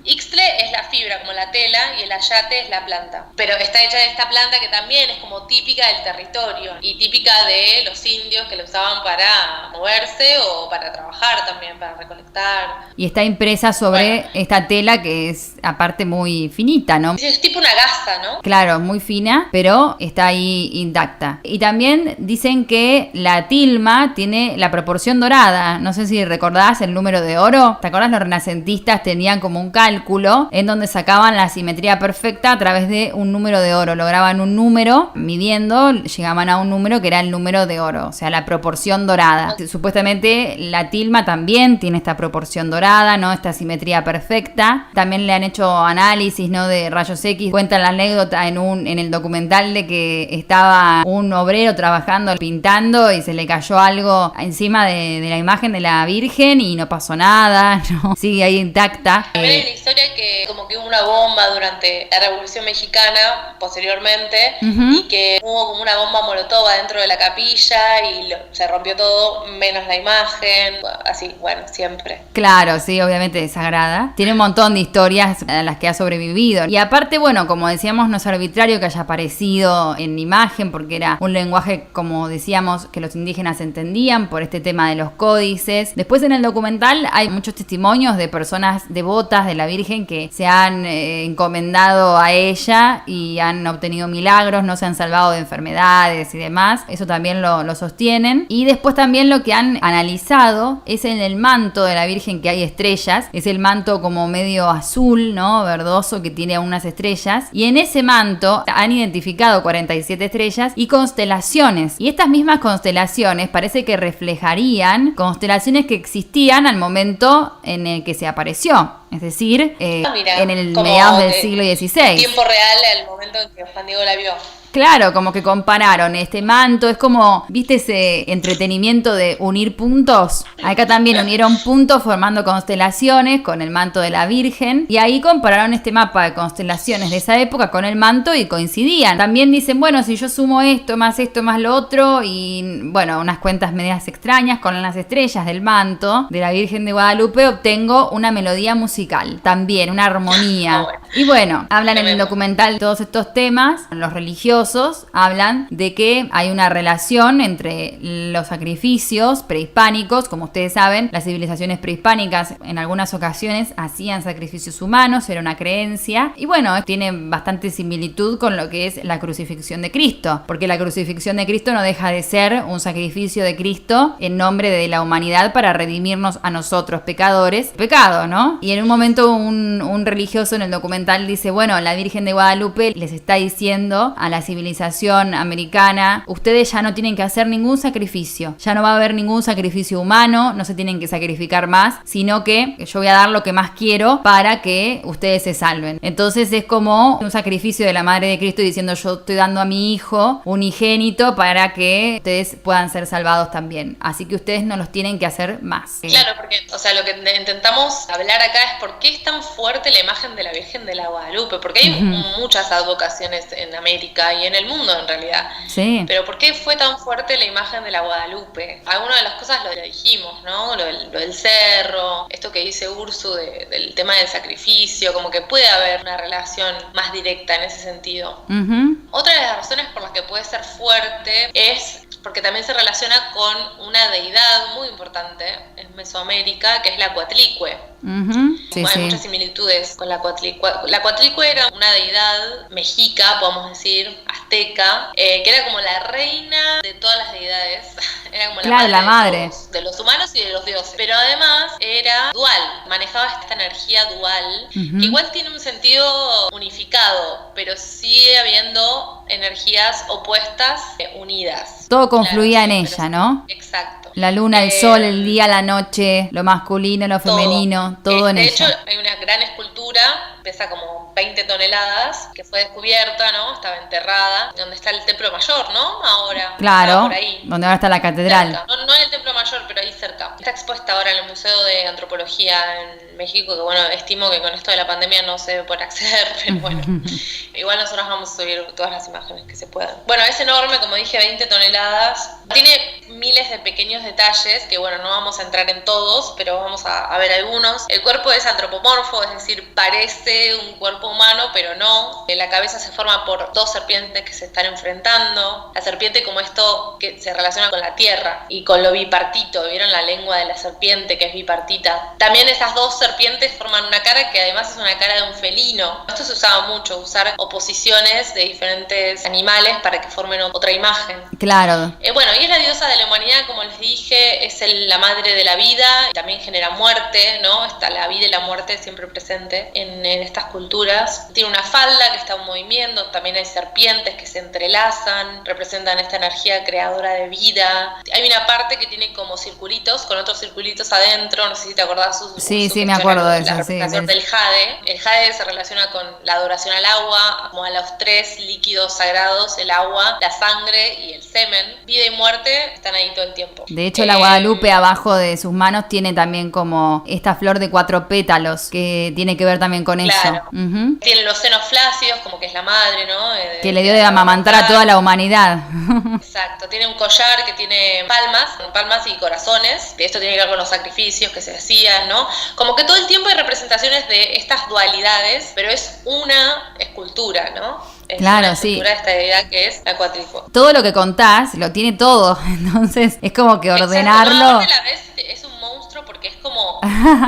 Ixtle es la fibra, como la tela, y el ayate es la planta. Pero está hecha de esta planta que también es como típica del territorio y típica de los indios que la usaban para moverse o para trabajar también, para recolectar. Y está impresa sobre esta tela que es aparte muy finita, ¿no? Es tipo una gasa, ¿no? Claro, muy fina, pero está ahí intacta. Y también dicen que la tilma tiene la proporción dorada. No sé si recordás el número de oro. ¿Te acordás? Los renacentistas tenían como un cálculo en donde sacaban la simetría perfecta a través de un número de oro. Lograban un número, midiendo, llegaban a un número que era el número de oro, o sea, la proporción dorada. Supuestamente la tilma también tiene esta proporción dorada, ¿no? Esta simetría perfecta. También le han hecho análisis, ¿no? De rayos X. Cuentan la anécdota en el documental de que estaba un obrero trabajando, pintando, y se le cayó algo encima de la imagen de la Virgen y no pasó nada, ¿no? Sigue ahí intacta. También hay la historia que como que hubo una bomba durante la Revolución Mexicana, posteriormente, y que hubo como una bomba molotov dentro de la capilla y se rompió todo, menos la imagen, así, bueno, siempre. Claro, sí, obviamente es sagrada. Tiene un montón de historias a las que ha sobrevivido. Y aparte, bueno, como decíamos, no es arbitrario que haya aparecido en imagen, porque era un lenguaje, como decíamos, que los indígenas entendían por este tema de los códices. Después en el documental hay muchos testimonios de personas devotas de la Virgen que se han encomendado a ella y han obtenido milagros, no se han salvado de enfermedades y demás. Eso también lo sostienen. Y después también lo que han analizado es en el manto de la Virgen que hay estrellas. Es el manto como medio azul, ¿no? Verdoso, que tiene unas estrellas. Y en ese manto han identificado 47 estrellas y constelaciones. Y estas mismas constelaciones parece que reflejarían constelaciones que existían al momento en el que se apareció. Es decir, en el mediados del siglo XVI. Tiempo real al momento en que Juan Diego la vio. Claro, como que compararon este manto, es como, ¿viste ese entretenimiento de unir puntos? Acá también unieron puntos formando constelaciones con el manto de la Virgen y ahí compararon este mapa de constelaciones de esa época con el manto y coincidían. También dicen, bueno, si yo sumo esto más lo otro y, bueno, unas cuentas medias extrañas con las estrellas del manto de la Virgen de Guadalupe, obtengo una melodía musical, también una armonía. Y bueno, hablan en el documental de todos estos temas, los religiosos hablan de que hay una relación entre los sacrificios prehispánicos. Como ustedes saben, las civilizaciones prehispánicas en algunas ocasiones hacían sacrificios humanos, era una creencia. Y bueno, tiene bastante similitud con lo que es la crucifixión de Cristo, porque la crucifixión de Cristo no deja de ser un sacrificio de Cristo en nombre de la humanidad para redimirnos a nosotros, pecadores. Pecado, ¿no? Y en un momento un religioso en el documental dice, bueno, la Virgen de Guadalupe les está diciendo a la civilización americana, ustedes ya no tienen que hacer ningún sacrificio, ya no va a haber ningún sacrificio humano, no se tienen que sacrificar más, sino que yo voy a dar lo que más quiero para que ustedes se salven. Entonces es como un sacrificio de la Madre de Cristo diciendo, yo estoy dando a mi hijo unigénito para que ustedes puedan ser salvados también, así que ustedes no los tienen que hacer más. Claro, porque, o sea, lo que intentamos hablar acá es por qué es tan fuerte la imagen de la Virgen de la Guadalupe, porque hay muchas advocaciones en América y en el mundo en realidad. Sí. Pero ¿por qué fue tan fuerte la imagen de la Guadalupe? Algunas de las cosas lo dijimos, ¿no? Lo del cerro, esto que dice Ursu del tema del sacrificio, como que puede haber una relación más directa en ese sentido. Otra de las razones por las que puede ser fuerte es porque también se relaciona con una deidad muy importante en Mesoamérica, que es la Coatlicue. Hay muchas similitudes con la Coatlicue. La Coatlicue era una deidad mexica, podemos decir, azteca, que era como la reina de todas las deidades. Era como la madre de los humanos y de los dioses. Pero además era dual, manejaba esta energía dual, que igual tiene un sentido unificado, pero sigue habiendo energías opuestas unidas. Todo confluía en ella, ¿no? Exacto. La luna, el sol, el día, la noche, lo masculino, lo femenino, todo en ella. De hecho, hay una gran escultura, pesa como 20 toneladas, que fue descubierta, ¿no? Estaba enterrada, donde está el Templo Mayor, ¿no? Ahora. Claro, por ahí, donde ahora está la catedral. No en el Templo Mayor, pero ahí cerca. Está expuesta ahora en el Museo de Antropología en México, que bueno, estimo que con esto de la pandemia no se puede acceder, pero bueno. Igual nosotros vamos a subir todas las imágenes que se puedan. Bueno, es enorme, como dije, 20 toneladas. Tiene miles de pequeños detalles, que bueno, no vamos a entrar en todos, pero vamos a ver algunos. El cuerpo es antropomorfo, es decir, parece un cuerpo humano, pero no. La cabeza se forma por dos serpientes que se están enfrentando. La serpiente como esto que se relaciona con la tierra y con lo bipartito. ¿Vieron la lengua de la serpiente que es bipartita? También esas dos serpientes forman una cara que además es una cara de un felino. Esto se usaba mucho, usar oposiciones de diferentes animales para que formen otra imagen. Claro. Bueno, y es la diosa de la humanidad, como les dije, es la madre de la vida, y también genera muerte, ¿no? Está la vida y la muerte siempre presente en estas culturas. Tiene una falda que está en movimiento, también hay serpientes que se entrelazan, representan esta energía creadora de vida. Hay una parte que tiene como circulitos, con otros circulitos adentro, no sé si te acordás. Sí, me acuerdo de eso. La representación del jade. El jade se relaciona con la adoración al agua, como a los tres líquidos sagrados, el agua, la sangre y el semen. Vida y muerte están ahí todo el tiempo. De hecho, la Guadalupe abajo de sus manos tiene también como esta flor de 4 pétalos que tiene que ver ver también con claro. eso. Uh-huh. Tiene los senos flácidos, como que es la madre, ¿no? Que le dio de amamantar a toda la humanidad. Exacto. Tiene un collar que tiene palmas y corazones. Esto tiene que ver con los sacrificios que se hacían, ¿no? Como que todo el tiempo hay representaciones de estas dualidades, pero es una escultura, ¿no? Es claro, una sí. De esta deidad que es la Coatlicue. Todo lo que contás lo tiene todo, entonces es como que ordenarlo. Exacto. No, a la vez es un monstruo porque es como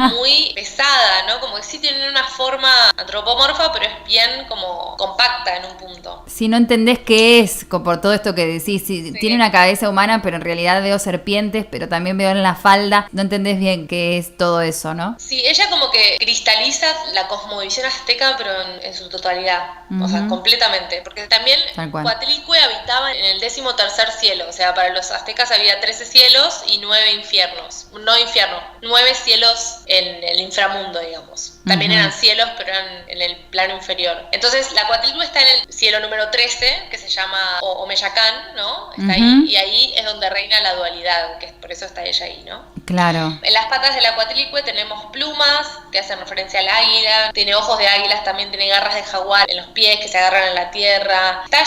muy pesada, ¿no? Como que sí tiene una forma antropomorfa, pero es bien como compacta en un punto. Si no entendés qué es, por todo esto que decís, sí. Tiene una cabeza humana, pero en realidad veo serpientes, pero también veo en la falda, no entendés bien qué es todo eso, ¿no? Sí, ella como que cristaliza la cosmovisión azteca, pero en su totalidad, o sea, completamente, porque también Coatlicue habitaba en el 13º cielo, o sea, para los aztecas había 13 cielos y 9 infiernos, 9 cielos en el inframundo, digamos. También eran cielos, pero eran en el plano inferior. Entonces, la Coatlicue está en el cielo número 13, que se llama Omeyacán, ¿no? Está ahí, y ahí es donde reina la dualidad, que por eso está ella ahí, ¿no? Claro. En las patas de la Coatlicue tenemos plumas, que hacen referencia al águila, tiene ojos de águilas, también tiene garras de jaguar en los pies que se agarran en la tierra. Está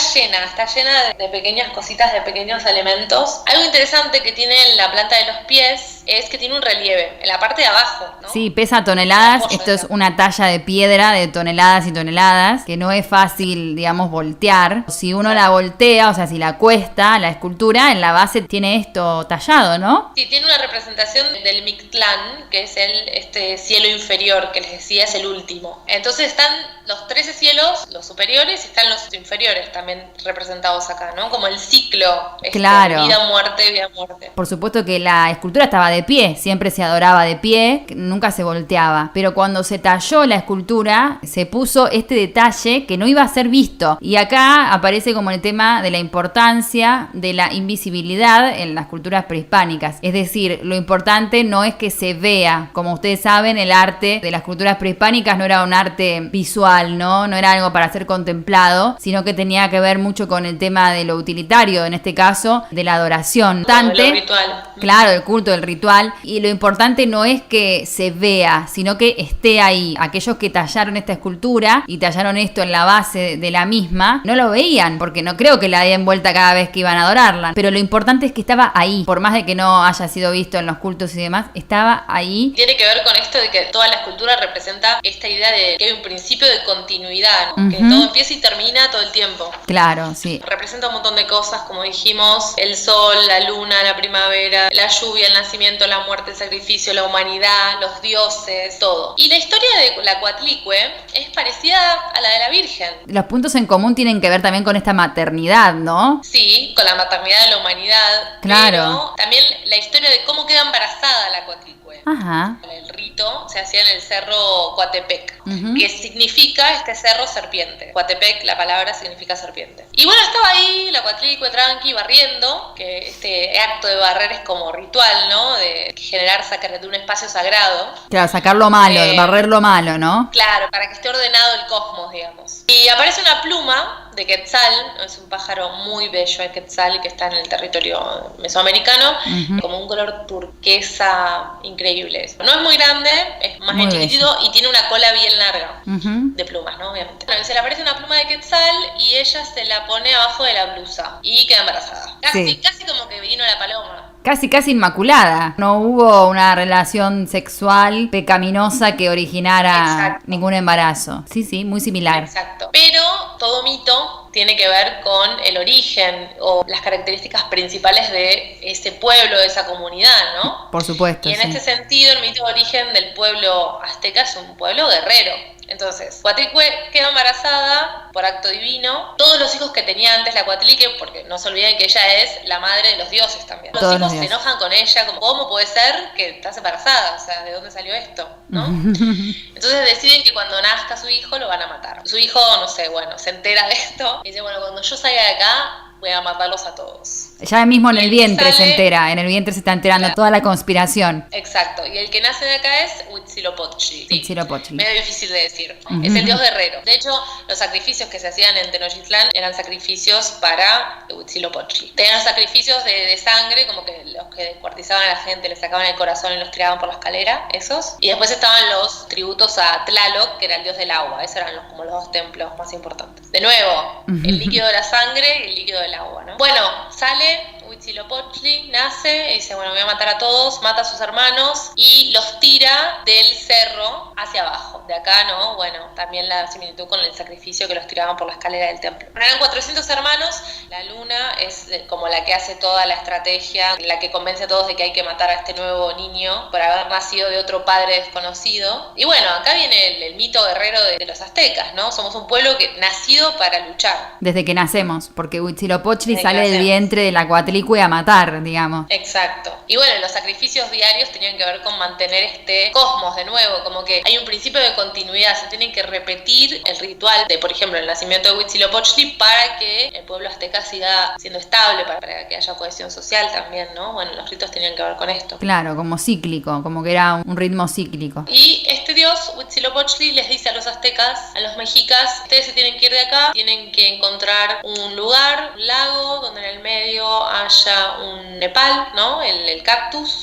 llena de pequeñas cositas, de pequeños elementos. Algo interesante que tiene en la planta de los pies es que tiene un relieve en la parte de abajo, ¿no? Sí, pesa toneladas. Esto es una talla de piedra de toneladas y toneladas, que no es fácil, digamos, voltear. Si uno la voltea, o sea, si la cuesta, la escultura, en la base tiene esto tallado, ¿no? Sí, tiene una representación del Mictlán, que es este cielo inferior, que les decía es el último. Entonces están los 13 cielos, los superiores, y están los inferiores también representados acá, ¿no? Como el ciclo, claro. Vida, muerte, vida, muerte. Por supuesto que la escultura estaba de pie, siempre se adoraba de pie, nunca se volteaba. Pero cuando se talló la escultura, se puso este detalle que no iba a ser visto. Y acá aparece como el tema de la importancia de la invisibilidad en las culturas prehispánicas. Es decir, lo importante no es que se vea. Como ustedes saben, el arte de las culturas prehispánicas no era un arte visual, ¿no? No era algo para ser contemplado, sino que tenía que ver mucho con el tema de lo utilitario, en este caso, de la adoración. Lo ritual. Claro, el culto, el ritual. Y lo importante no es que se vea, sino que esté ahí. Aquellos que tallaron esta escultura y tallaron esto en la base de la misma, no lo veían, porque no creo que la den vuelta cada vez que iban a adorarla. Pero lo importante es que estaba ahí, por más de que no haya sido visto en los cultos y demás, estaba ahí. Tiene que ver con esto de que toda la escultura representa esta idea de que hay un principio de continuidad, ¿no? Que todo empieza y termina todo el tiempo. Claro, sí. Representa un montón de cosas, como dijimos, el sol, la luna, la primavera, la lluvia, el nacimiento, la muerte, el sacrificio, la humanidad, los dioses, todo. Y la historia de la Coatlicue es parecida a la de la Virgen. Los puntos en común tienen que ver también con esta maternidad, ¿no? Sí, con la maternidad de la humanidad. Claro. Pero también la historia de cómo queda embarazada la Coatlicue. Ajá. El rito se hacía en el cerro Coatepec, que significa este cerro serpiente. Coatepec, la palabra significa serpiente. Y bueno, estaba ahí la Coatlicue tranqui barriendo, que este acto de barrer es como ritual, ¿no? De generar, sacar de un espacio sagrado. Claro, sacar lo malo, barrer lo malo, ¿no? Claro, para que esté ordenado el cosmos, digamos. Y aparece una pluma de Quetzal, es un pájaro muy bello, el Quetzal, que está en el territorio mesoamericano, como un color turquesa increíble. No es muy grande, es más bien chiquitito y tiene una cola bien larga de plumas, ¿no? Obviamente. Bueno, se le aparece una pluma de Quetzal y ella se la pone abajo de la blusa y queda embarazada. Casi como que vino la paloma. Casi inmaculada. No hubo una relación sexual pecaminosa que originara ningún embarazo. Sí, muy similar. Exacto. Pero todo mito tiene que ver con el origen o las características principales de ese pueblo, de esa comunidad, ¿no? Por supuesto. Y en este sentido, el mito de origen del pueblo azteca es un pueblo guerrero. Entonces, Coatlicue queda embarazada por acto divino. Todos los hijos que tenía antes la Coatlicue, porque no se olviden que ella es la madre de los dioses también. Los hijos se enojan con ella, como, ¿cómo puede ser que estás embarazada? O sea, ¿de dónde salió esto? ¿No? Entonces deciden que cuando nazca su hijo lo van a matar. Su hijo, no sé, bueno, se entera de esto y dice, bueno, cuando yo salga de acá, voy a matarlos a todos. Ya mismo en el vientre sale, se entera, en el vientre se está enterando toda la conspiración. Exacto, y el que nace de acá es Huitzilopochtli. Sí, Huitzilopochtli. medio difícil de decir. Es el dios guerrero. De hecho, los sacrificios que se hacían en Tenochtitlán eran sacrificios para Huitzilopochtli. Tenían sacrificios de sangre, como que los que descuartizaban a la gente, les sacaban el corazón y los tiraban por la escalera, esos. Y después estaban los tributos a Tlaloc, que era el dios del agua. Esos eran como los dos templos más importantes. De nuevo, el líquido de la sangre y el líquido del agua, ¿no? Bueno, sale Huitzilopochtli, nace y dice, bueno, voy a matar a todos, mata a sus hermanos y los tira del cerro hacia abajo. De acá, ¿no? Bueno, también la similitud con el sacrificio que los tiraban por la escalera del templo. Bueno, eran 400 hermanos, la luna es como la que hace toda la estrategia, la que convence a todos de que hay que matar a este nuevo niño por haber nacido de otro padre desconocido. Y bueno, acá viene el mito guerrero de los aztecas, ¿no? Somos un pueblo nacido para luchar. Desde que nacemos, porque Huitzilopochtli sale del vientre de la Coatlicue a matar, digamos. Exacto. Y bueno, los sacrificios diarios tenían que ver con mantener este cosmos de nuevo, como que hay un principio de continuidad, se tienen que repetir el ritual de, por ejemplo, el nacimiento de Huitzilopochtli para que el pueblo azteca siga siendo estable, para que haya cohesión social también, ¿no? Bueno, los ritos tenían que ver con esto. Claro, como cíclico, como que era un ritmo cíclico. Y este dios, Huitzilopochtli, les dice a los aztecas, a los mexicas, ustedes se tienen que ir de acá, tienen que encontrar un lugar, un lago, donde en el medio haya un nepal, ¿no? El cactus.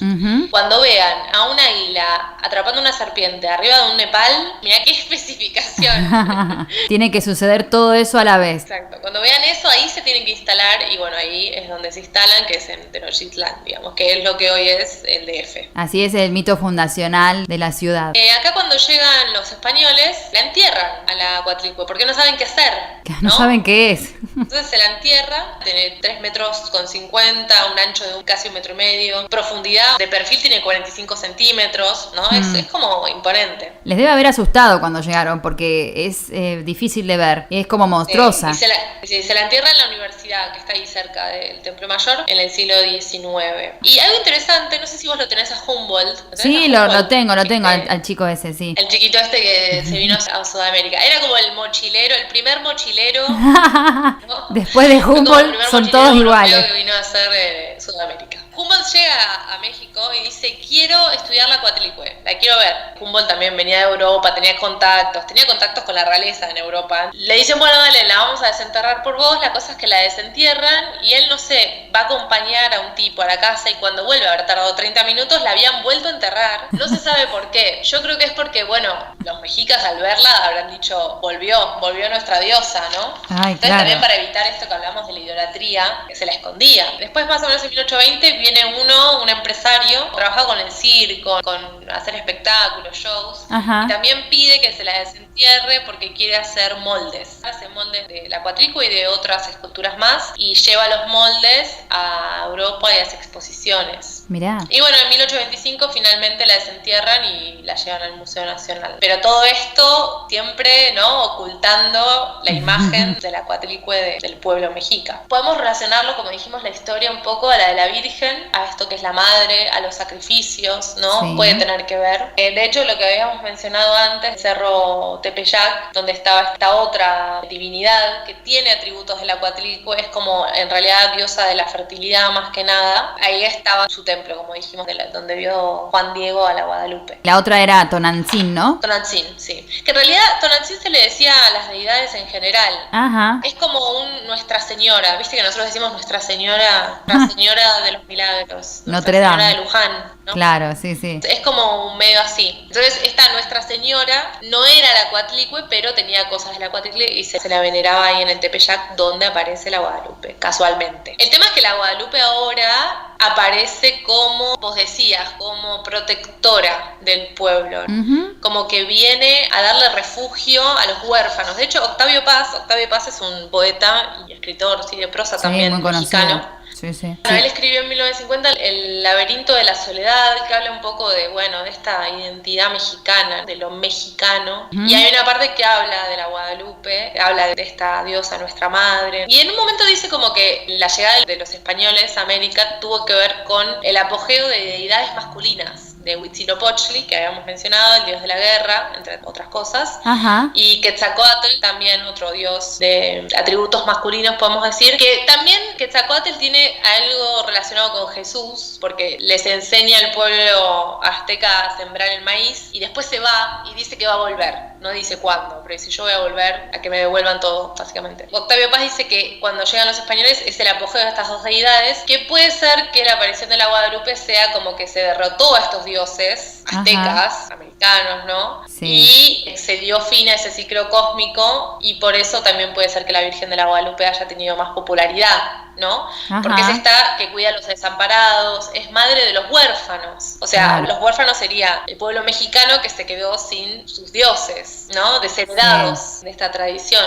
Cuando vean a un águila atrapando una serpiente arriba de un nepal, mira qué especificación. Tiene que suceder todo eso a la vez. Exacto. Cuando vean eso, ahí se tienen que instalar y bueno, ahí es donde se instalan, que es en Tenochtitlán, digamos, que es lo que hoy es el DF. Así es el mito fundacional de la ciudad. Acá cuando llegan los españoles, la entierran a la Coatlicue, porque no saben qué hacer. No saben qué es. Entonces se la entierra, tiene 3,50 metros, un ancho de casi 1,5 metros, profundidad de perfil tiene 45 centímetros, ¿no? Es como imponente. Les debe haber asustado cuando llegaron, porque es difícil de ver, es como monstruosa. Y se la entierra en la universidad, que está ahí cerca del Templo Mayor, en el siglo XIX. Y algo interesante, no sé si vos lo tenés a Humboldt. Sí, lo tengo al chico ese, sí. El chiquito este que se vino a Sudamérica. Era como el mochilero, el primer mochilero. ¿No? Después de Humboldt son todos iguales. Que vino a hacer Sudamérica. Humboldt llega a México y dice, quiero estudiar la Coatlicue, la quiero ver. Humboldt también venía de Europa, tenía contactos con la realeza en Europa. Le dicen, bueno, dale, la vamos a desenterrar por vos. La cosa es que la desentierran y él, no sé, va a acompañar a un tipo a la casa y cuando vuelve, haber tardado 30 minutos, la habían vuelto a enterrar. No se sabe por qué. Yo creo que es porque, bueno, los mexicas al verla habrán dicho, volvió nuestra diosa, ¿no? Ay, entonces claro. También para evitar esto que hablamos de la idolatría, que se la escondía. Después, más o menos en 1820, viene un empresario, trabaja con el circo, con hacer espectáculos, shows, y también pide que se la desentierre porque quiere hacer moldes. Hace moldes de la Coatlicue y de otras esculturas más, y lleva los moldes a Europa y hace exposiciones. Mirá. Y bueno, en 1825 finalmente la desentierran y la llevan al Museo Nacional. Pero todo esto siempre, ¿no?, ocultando la imagen de la Coatlicue del pueblo mexica. Podemos relacionarlo, como dijimos, la historia un poco a la de la Virgen, a esto que es la madre, a los sacrificios, ¿no? Sí. Puede tener que ver. De hecho, lo que habíamos mencionado antes, Cerro Tepeyac, donde estaba esta otra divinidad que tiene atributos de la Coatlicue, es como en realidad diosa de la fertilidad más que nada. Ahí estaba su templo, como dijimos, donde vio Juan Diego a la Guadalupe. La otra era Tonantzin, ¿no? Tonantzin, sí. Que en realidad Tonantzin se le decía a las deidades en general. Ajá. Es como Nuestra Señora, viste que nosotros decimos Nuestra Señora de los Milagros, Notre Dame. Señora de Luján, ¿no? Claro, sí, sí. Es como un medio así. Entonces esta Nuestra Señora no era la Coatlicue, pero tenía cosas de la Coatlicue y se la veneraba ahí en el Tepeyac, donde aparece la Guadalupe, casualmente. El tema es que la Guadalupe ahora aparece como, vos decías, como protectora del pueblo, como que viene a darle refugio a los huérfanos. De hecho, Octavio Paz es un poeta y escritor, sí, de prosa, sí, también muy mexicano. Sí, sí. Bueno, él escribió en 1950 El laberinto de la soledad, que habla un poco de, de esta identidad mexicana, de lo mexicano. Y hay una parte que habla de la Guadalupe, habla de esta diosa, nuestra madre. Y en un momento dice como que la llegada de los españoles a América tuvo que ver con el apogeo de deidades masculinas de Huitzilopochtli, que habíamos mencionado, el dios de la guerra, entre otras cosas. Ajá. Y Quetzalcóatl, también otro dios de atributos masculinos, podemos decir, que también Quetzalcóatl tiene algo relacionado con Jesús, porque les enseña al pueblo azteca a sembrar el maíz, y después se va y dice que va a volver. No dice cuándo, pero dice: yo voy a volver a que me devuelvan todo, básicamente. Octavio Paz dice que cuando llegan los españoles es el apogeo de estas dos deidades, que puede ser que la aparición de la Guadalupe sea como que se derrotó a estos dioses aztecas, americanos, ¿no? Sí. Y se dio fin a ese ciclo cósmico, y por eso también puede ser que la Virgen de la Guadalupe haya tenido más popularidad, ¿no? Porque es esta que cuida a los desamparados, es madre de los huérfanos. O sea, los huérfanos sería el pueblo mexicano que se quedó sin sus dioses, ¿no? Desheredados de esta tradición.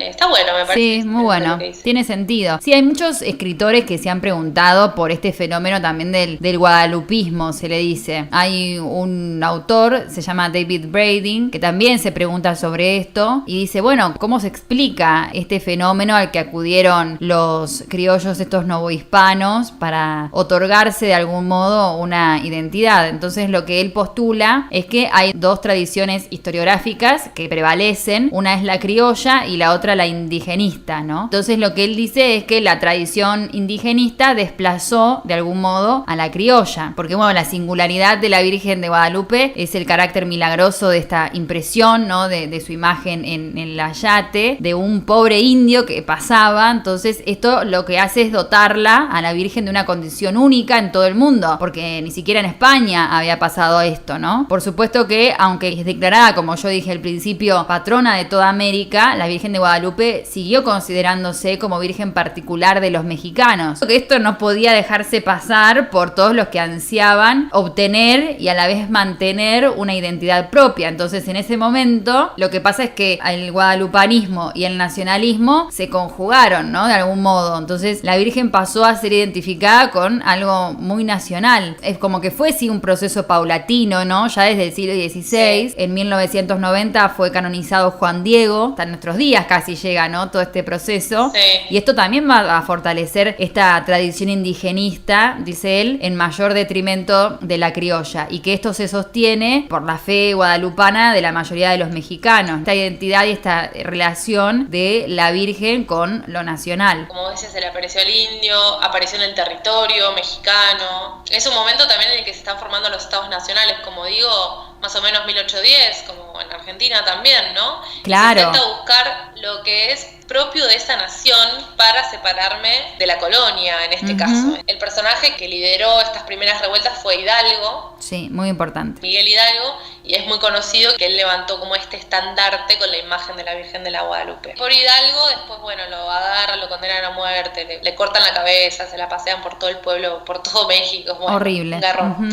Está bueno, me parece. Sí, muy bueno. Tiene sentido. Sí, hay muchos escritores que se han preguntado por este fenómeno también del guadalupismo, se le dice. Hay un autor, se llama David Brading, que también se pregunta sobre esto y dice, bueno, ¿cómo se explica este fenómeno al que acudieron los criollos, estos novohispanos, para otorgarse de algún modo una identidad? Entonces lo que él postula es que hay dos tradiciones historiográficas que prevalecen, una es la criolla y la otra la indigenista, ¿no? Entonces lo que él dice es que la tradición indigenista desplazó de algún modo a la criolla, porque bueno, la singularidad de la Virgen de Guadalupe es el carácter milagroso de esta impresión, ¿no? de su imagen en el ayate, de un pobre indio que pasaba. Entonces esto lo que hace es dotarla a la Virgen de una condición única en todo el mundo, porque ni siquiera en España había pasado esto, ¿no? Por supuesto que, aunque es declarada, como yo dije al principio, patrona de toda América, la Virgen de Guadalupe siguió considerándose como virgen particular de los mexicanos. Que esto no podía dejarse pasar por todos los que ansiaban obtener y a la vez mantener una identidad propia. Entonces, en ese momento, lo que pasa es que el guadalupanismo y el nacionalismo se conjugaron, ¿no? De algún modo. Entonces, la Virgen pasó a ser identificada con algo muy nacional. Es como que fue, sí, un proceso paulatino, ¿no? Ya desde el siglo XVI. En 1990 fue canonizado Juan Diego. Hasta nuestros días casi llega, ¿no? Todo este proceso. Y esto también va a fortalecer esta tradición indigenista, dice él, en mayor detrimento de la criolla. Y que esto se sostiene por la fe guadalupana de la mayoría de los mexicanos. Esta identidad y esta relación de la Virgen con lo nacional. Como dices, se le apareció al indio, apareció en el territorio mexicano. Es un momento también en el que se están formando los estados nacionales, como digo, más o menos 1810, como en Argentina también, ¿no? Claro. Se intenta buscar lo que es propio de esa nación para separarme de la colonia, en este caso. El personaje que lideró estas primeras revueltas fue Hidalgo. Sí, muy importante. Miguel Hidalgo, y es muy conocido que él levantó como este estandarte con la imagen de la Virgen de la Guadalupe. Por Hidalgo, después, bueno, lo agarran, lo condenan a muerte, le cortan la cabeza, se la pasean por todo el pueblo, por todo México. Bueno, horrible. Un garrón.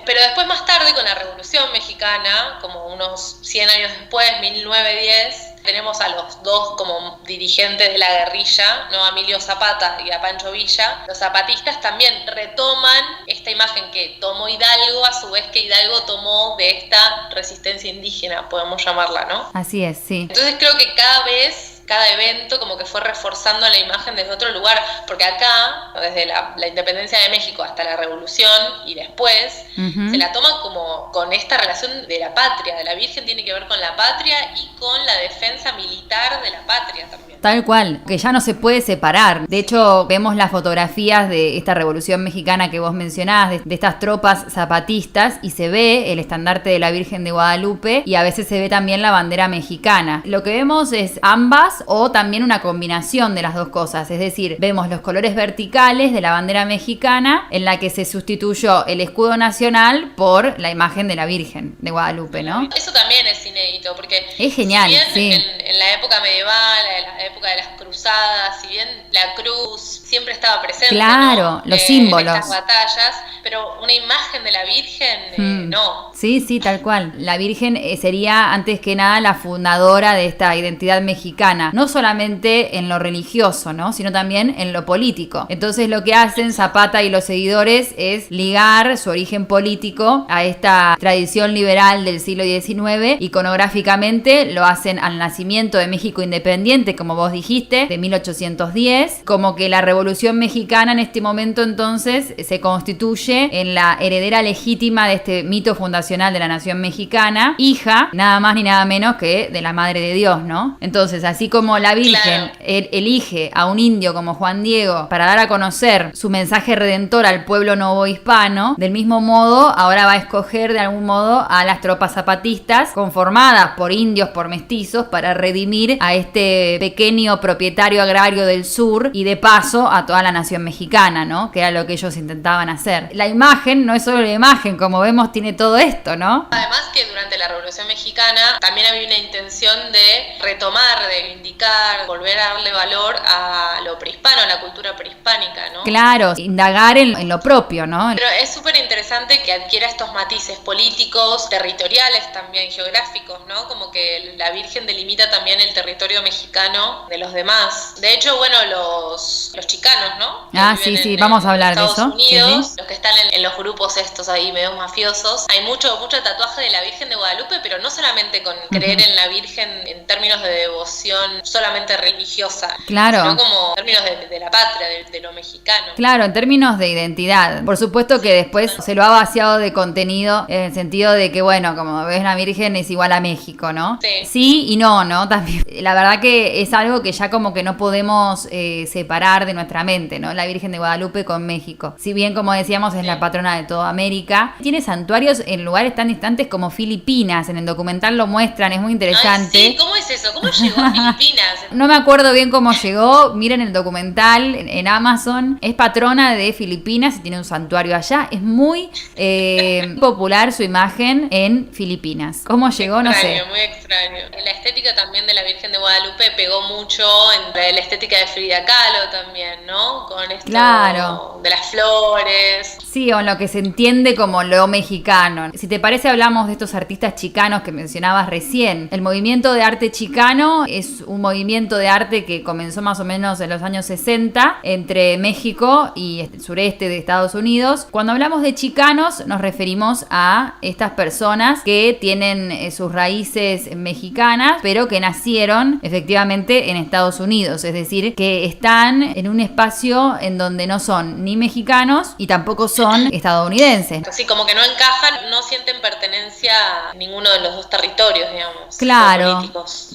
Pero después, más tarde, con la Revolución Mexicana, como unos 100 años después, 1910, tenemos a los dos como dirigentes de la guerrilla, ¿no? A Emilio Zapata y a Pancho Villa. Los zapatistas también retoman esta imagen que tomó Hidalgo, a su vez que Hidalgo tomó de esta resistencia indígena, podemos llamarla, ¿no? Así es, sí. Entonces creo que cada evento como que fue reforzando la imagen desde otro lugar, porque acá, desde la independencia de México hasta la Revolución y después, se la toma como con esta relación de la patria, de la Virgen tiene que ver con la patria y con la defensa militar de la patria también. Tal cual, que ya no se puede separar. De hecho, vemos las fotografías de esta Revolución Mexicana que vos mencionabas, de estas tropas zapatistas, y se ve el estandarte de la Virgen de Guadalupe y a veces se ve también la bandera mexicana. Lo que vemos es ambas o también una combinación de las dos cosas, es decir, vemos los colores verticales de la bandera mexicana en la que se sustituyó el escudo nacional por la imagen de la Virgen de Guadalupe, ¿no? Eso también es inédito, porque es genial, si bien sí. En la época medieval, en la época de las cruzadas, si bien la cruz siempre estaba presente, claro, ¿no? Los símbolos. En estas batallas, pero una imagen de la Virgen, no. Sí, sí, tal cual. La Virgen sería antes que nada la fundadora de esta identidad mexicana, no solamente en lo religioso, ¿no? Sino también en lo político. Entonces lo que hacen Zapata y los seguidores es ligar su origen político a esta tradición liberal del siglo XIX. Iconográficamente lo hacen al nacimiento de México independiente, como vos dijiste, de 1810, como que la Revolución Mexicana en este momento entonces se constituye constituye en la heredera legítima de este mito fundacional de la nación mexicana, hija nada más ni nada menos que de la Madre de Dios, ¿no? Entonces, así como la Virgen elige a un indio como Juan Diego para dar a conocer su mensaje redentor al pueblo novohispano, del mismo modo ahora va a escoger de algún modo a las tropas zapatistas conformadas por indios, por mestizos, para redimir a este pequeño propietario agrario del sur y de paso a toda la nación mexicana, ¿no? Que era lo que ellos intentaban hacer. La imagen no es solo la imagen, como vemos tiene todo esto, ¿no? Además que durante la Revolución Mexicana también había una intención de retomar, de indicar, volver a darle valor a lo prehispano, a la cultura prehispánica, ¿no? Claro, indagar en lo propio, ¿no? Pero es súper interesante que adquiera estos matices políticos, territoriales también, geográficos, ¿no? Como que la Virgen delimita también el territorio mexicano de los demás. De hecho, bueno, los chicanos, ¿no? Sí, vamos a hablar de eso. Estados Unidos, sí. Los que están en los grupos estos ahí medio mafiosos. Hay mucho tatuaje de la Virgen de Guadalupe, pero no solamente con creer en la Virgen en términos de devoción solamente religiosa, claro, sino como en términos de la patria, de lo mexicano. Claro, en términos de identidad. Por supuesto que después se lo ha vaciado de contenido en el sentido de que, bueno, como ves, la Virgen es igual a México, ¿no? Sí y no, ¿no? También. La verdad que es algo que ya como que no podemos separar de nuestra mente, ¿no? La Virgen de Guadalupe con México. Si bien, como decíamos, es la patrona de toda América. Tiene santuarios en lugares tan distantes como Filipinas. En el documental lo muestran, es muy interesante. Ay, sí, ¿cómo es eso? ¿Cómo llegó a Filipinas? No me acuerdo bien cómo llegó. Miren el documental en Amazon. Es patrona de Filipinas y tiene un santuario allá. Es muy popular su imagen en Filipinas. ¿Cómo llegó? No sé. Muy extraño. La estética también de la Virgen de Guadalupe pegó mucho en la estética de Frida Kahlo también, ¿no? Con esto de las flores. Sí, o en lo que se entiende como lo mexicano. Si te parece, hablamos de estos artistas chicanos que mencionabas recién. El movimiento de arte chicano es un movimiento de arte que comenzó más o menos en los años 60 entre México y el sureste de Estados Unidos. Cuando hablamos de chicanos nos referimos a estas personas que tienen sus raíces mexicanas, pero que nacieron efectivamente en Estados Unidos, es decir, que están en un espacio en donde no son ni mexicanos y tampoco son estadounidenses. Así como que no encajan, no sienten pertenencia a ninguno de los dos territorios, digamos. Claro,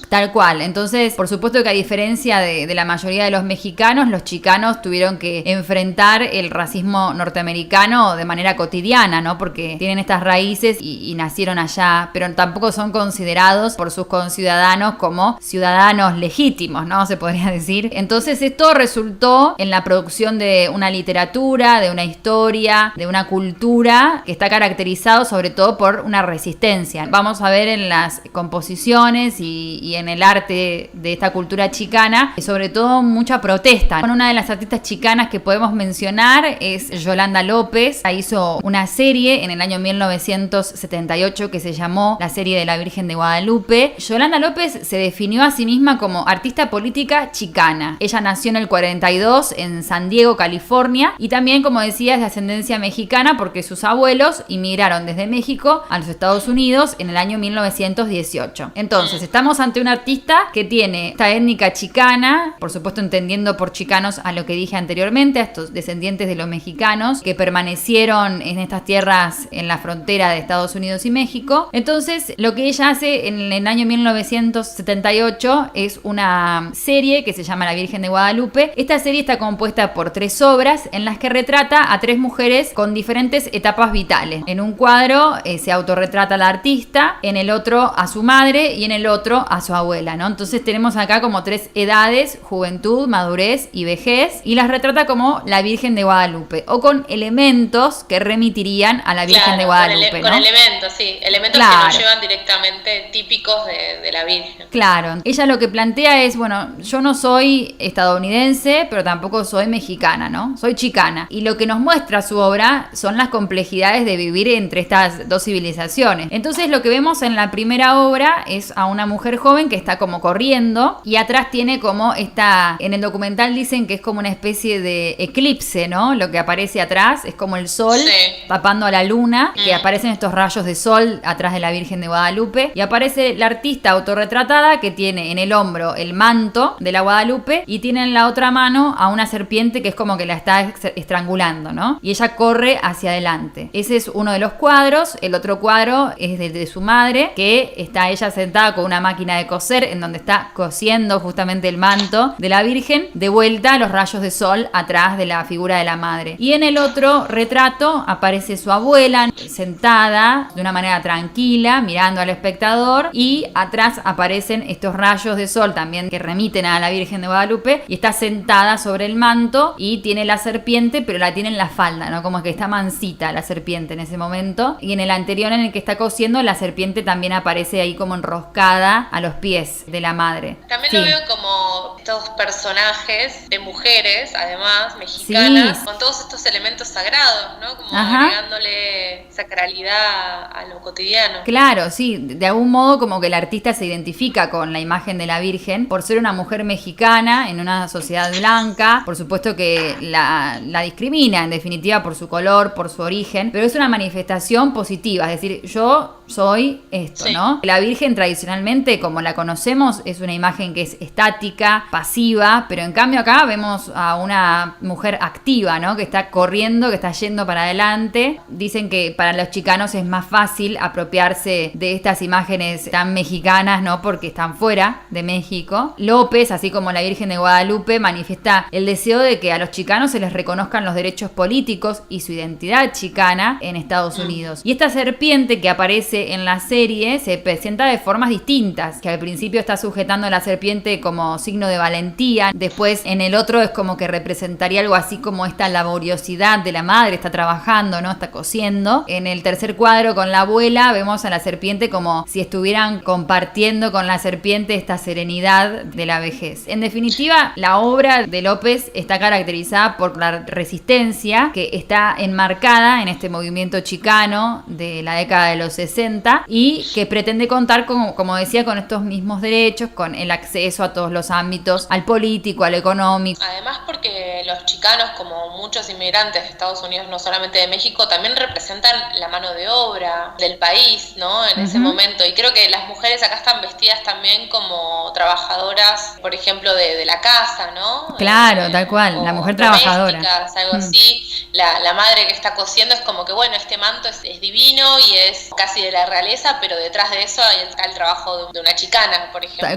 tal cual. Entonces, por supuesto que a diferencia de la mayoría de los mexicanos, los chicanos tuvieron que enfrentar el racismo norteamericano de manera cotidiana, ¿no? Porque tienen estas raíces y nacieron allá, pero tampoco son considerados por sus conciudadanos como ciudadanos legítimos, ¿no? Se podría decir. Entonces, esto resultó en la producción de una literatura, de una historia, de una cultura que está caracterizado sobre todo por una resistencia. Vamos a ver en las composiciones y en el arte de esta cultura chicana, sobre todo mucha protesta. Una de las artistas chicanas que podemos mencionar es Yolanda López. Hizo una serie en el año 1978 que se llamó La Serie de la Virgen de Guadalupe. Yolanda López se definió a sí misma como artista política chicana. Ella nació en el 42 en San Diego, California, y también, como decía, es de ascendencia mexicana porque sus abuelos inmigraron desde México a los Estados Unidos en el año 1918. Entonces, estamos ante una artista que tiene esta étnica chicana, por supuesto entendiendo por chicanos a lo que dije anteriormente, a estos descendientes de los mexicanos que permanecieron en estas tierras en la frontera de Estados Unidos y México. Entonces, lo que ella hace en el año 1978 es una serie que se llama La Virgen de Guadalupe. Esta serie está compuesta por 3 obras en las que retrata a 3 mujeres con diferentes etapas vitales. En un cuadro se autorretrata a la artista, en el otro a su madre y en el otro a su abuela, ¿no? Entonces tenemos acá como 3 edades: juventud, madurez y vejez, y las retrata como la Virgen de Guadalupe o con elementos que remitirían a la Virgen de Guadalupe, con ¿no? Elementos, sí, elementos que nos llevan directamente típicos de la Virgen. Claro, ella lo que plantea es, bueno, yo no soy estadounidense, pero tampoco soy mexicana, ¿no? Soy chicana. Y lo que nos muestra su obra son las complejidades de vivir entre estas dos civilizaciones. Entonces lo que vemos en la primera obra es a una mujer joven que está como corriendo y atrás tiene como en el documental dicen que es como una especie de eclipse, ¿no? Lo que aparece atrás es como el sol tapando a la luna, que aparecen estos rayos de sol atrás de la Virgen de Guadalupe y aparece la artista autorretratada retratada que tiene en el hombro el manto de la Guadalupe y tiene en la otra mano a una serpiente que es como que la está estrangulando, ¿no? Y ella corre hacia adelante. Ese es uno de los cuadros. El otro cuadro es de su madre, que está ella sentada con una máquina de coser en donde está cosiendo justamente el manto de la Virgen, de vuelta a los rayos de sol atrás de la figura de la madre. Y en el otro retrato aparece su abuela sentada de una manera tranquila, mirando al espectador, y atrás aparecen estos rayos de sol también que remiten a la Virgen de Guadalupe, y está sentada sobre el manto y tiene la serpiente, pero la tiene en la falda, ¿no? Como que está mansita la serpiente en ese momento, y en el anterior en el que está cosiendo, la serpiente también aparece ahí como enroscada a los pies de la madre. También lo veo como estos personajes de mujeres, además, mexicanas, con todos estos elementos sagrados, ¿no? Como agregándole sacralidad a lo cotidiano. Claro, sí, de algún modo como que el artista se identifica con la imagen de la Virgen por ser una mujer mexicana en una sociedad blanca. Por supuesto que la discrimina, en definitiva, por su color, por su origen, pero es una manifestación positiva, es decir, yo soy esto, ¿no? La Virgen tradicionalmente, como la conocemos, es una imagen que es estática, pasiva, pero en cambio acá vemos a una mujer activa, ¿no? Que está corriendo, que está yendo para adelante. Dicen que para los chicanos es más fácil apropiarse de estas imágenes tan mexicanas, ¿no? Porque están fuera de México. López, así como la Virgen de Guadalupe, manifiesta el deseo de que a los chicanos se les reconozcan los derechos políticos y su identidad chicana en Estados Unidos. Y esta serpiente que aparece en la serie se presenta de formas distintas, que al principio está sujetando a la serpiente como signo de valentía, después en el otro es como que representaría algo así como esta laboriosidad de la madre, está trabajando, ¿no? Está cosiendo. En el tercer cuadro con la abuela vemos a la serpiente como si estuvieran compartiendo con la serpiente esta serenidad de la vejez. En definitiva, la obra de López está caracterizada por la resistencia que está enmarcada en este movimiento chicano de la década de los 60 y que pretende contar, como decía, con estos mismos derechos, con el acceso a todos los ámbitos, al político, al económico. Además porque los chicanos, como muchos inmigrantes de Estados Unidos, no solamente de México, también representan la mano de obra del país, ¿no? En ese momento. Y creo que las mujeres acá están vestidas también como trabajadoras, por ejemplo, de la casa, ¿no? Claro, tal cual, la mujer trabajadora. Algo así. La madre que está cosiendo es como que, bueno, este manto es divino y es casi de la realeza, pero detrás de eso está el trabajo de una chicana, por ejemplo.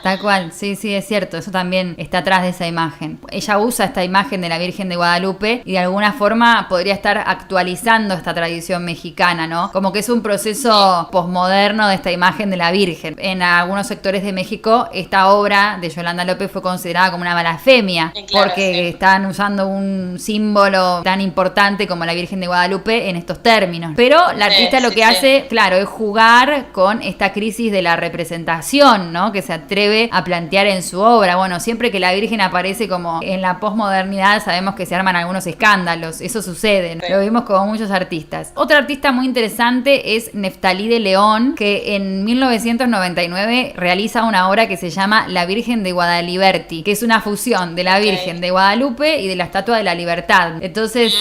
Tal cual, sí, es cierto, eso también está atrás de esa imagen. Ella usa esta imagen de la Virgen de Guadalupe y de alguna forma podría estar actualizando esta tradición mexicana, ¿no? Como que es un proceso posmoderno de esta imagen de la Virgen. En algunos sectores de México, esta obra de Yolanda López fue considerada como una blasfemia, porque están usando un símbolo tan importante como la Virgen de Guadalupe en estos términos. Pero la artista lo que hace, claro, es jugar con esta crisis de la representación, ¿no? Que se atreve a plantear en su obra. Bueno, siempre que la Virgen aparece como en la posmodernidad, sabemos que se arman algunos escándalos. Eso sucede, ¿no? Lo vimos con muchos artistas. Otra artista muy interesante es Neftalí de León, que en 1999 realiza una obra que se llama La Virgen de Guadaliberti, que es una fusión de la Virgen de Guadalupe y de la Estatua de la Libertad. Entonces,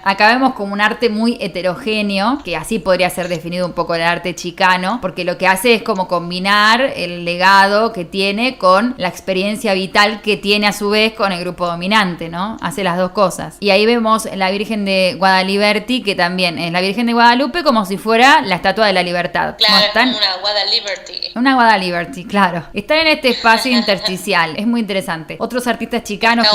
acá vemos como un arte muy heterogéneo, que así podría ser definido un poco el arte chicano, porque lo que hace es como combinar el legado que tiene con la experiencia vital que tiene a su vez con el grupo dominante, ¿no? Hace las dos cosas. Y ahí vemos la Virgen de Guadaliberti, que también es la Virgen de Guadalupe, como si fuera la Estatua de la Libertad. Claro, es como una Guadaliberti. Una Guadaliberti, claro. Están en este espacio intersticial, es muy interesante. Otros artistas chicanos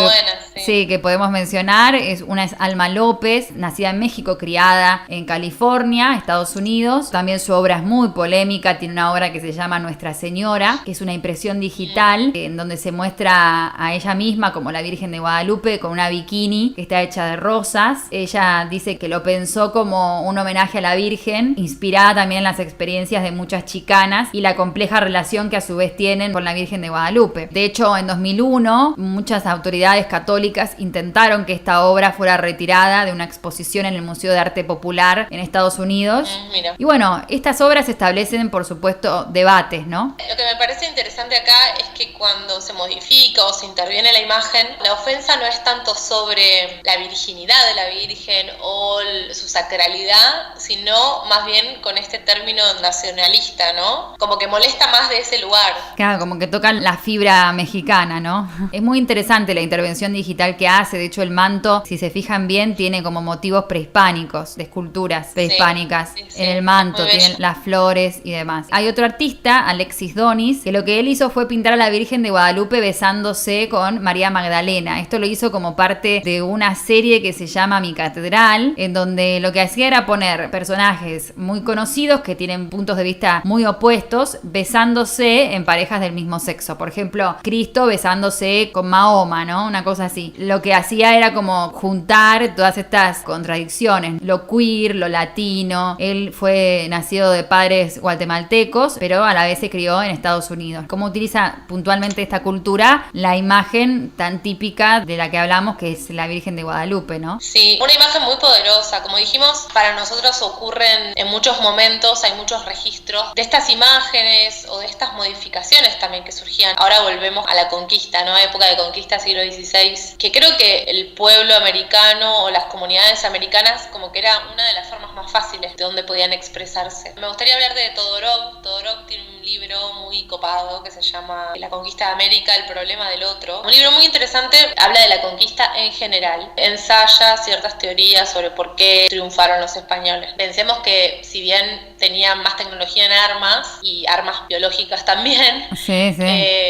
que podemos mencionar, una es Alma López, nacida en México, criada en California, Estados Unidos. También su obra es muy polémica, tiene una obra que se llama Nuestra Señora, que es una impresión digital en donde se muestra a ella misma como la Virgen de Guadalupe con una bikini que está hecha de rosas. Ella dice que lo pensó como un homenaje a la Virgen, inspirada también en las experiencias de muchas chicanas y la compleja relación que a su vez tienen con la Virgen de Guadalupe. De hecho, en 2001, muchas autoridades católicas públicas intentaron que esta obra fuera retirada de una exposición en el Museo de Arte Popular en Estados Unidos. Mira. Y bueno, estas obras establecen, por supuesto, debates, ¿no? Lo que me parece interesante acá es que cuando se modifica o se interviene la imagen, la ofensa no es tanto sobre la virginidad de la Virgen o su sacralidad, sino más bien con este término nacionalista, ¿no? Como que molesta más de ese lugar. Claro, como que tocan la fibra mexicana, ¿no? Es muy interesante la intervención digital que hace. De hecho, el manto, si se fijan bien, tiene como motivos prehispánicos, de esculturas prehispánicas en el manto, tienen las flores y demás. Hay otro artista, Alexis Donis, que lo que él hizo fue pintar a la Virgen de Guadalupe besándose con María Magdalena. Esto lo hizo como parte de una serie que se llama Mi Catedral, en donde lo que hacía era poner personajes muy conocidos que tienen puntos de vista muy opuestos, besándose en parejas del mismo sexo. Por ejemplo, Cristo besándose con Mahoma, ¿no? Una cosa así. Lo que hacía era como juntar todas estas contradicciones, lo queer, lo latino. Él fue nacido de padres guatemaltecos, pero a la vez se crió en Estados Unidos. ¿Cómo utiliza puntualmente esta cultura la imagen tan típica de la que hablamos, que es la Virgen de Guadalupe, ¿no? Sí, una imagen muy poderosa. Como dijimos, para nosotros ocurren en muchos momentos, hay muchos registros de estas imágenes o de estas modificaciones también que surgían. Ahora volvemos a la conquista, ¿no? Época de conquista, siglo XVI, que creo que el pueblo americano o las comunidades americanas como que era una de las formas más fáciles de donde podían expresarse. Me gustaría hablar de Todorov. Todorov tiene un libro muy copado que se llama La conquista de América, el problema del otro. Un libro muy interesante, habla de la conquista en general, ensaya ciertas teorías sobre por qué triunfaron los españoles. Pensemos que si bien tenían más tecnología en armas y armas biológicas también,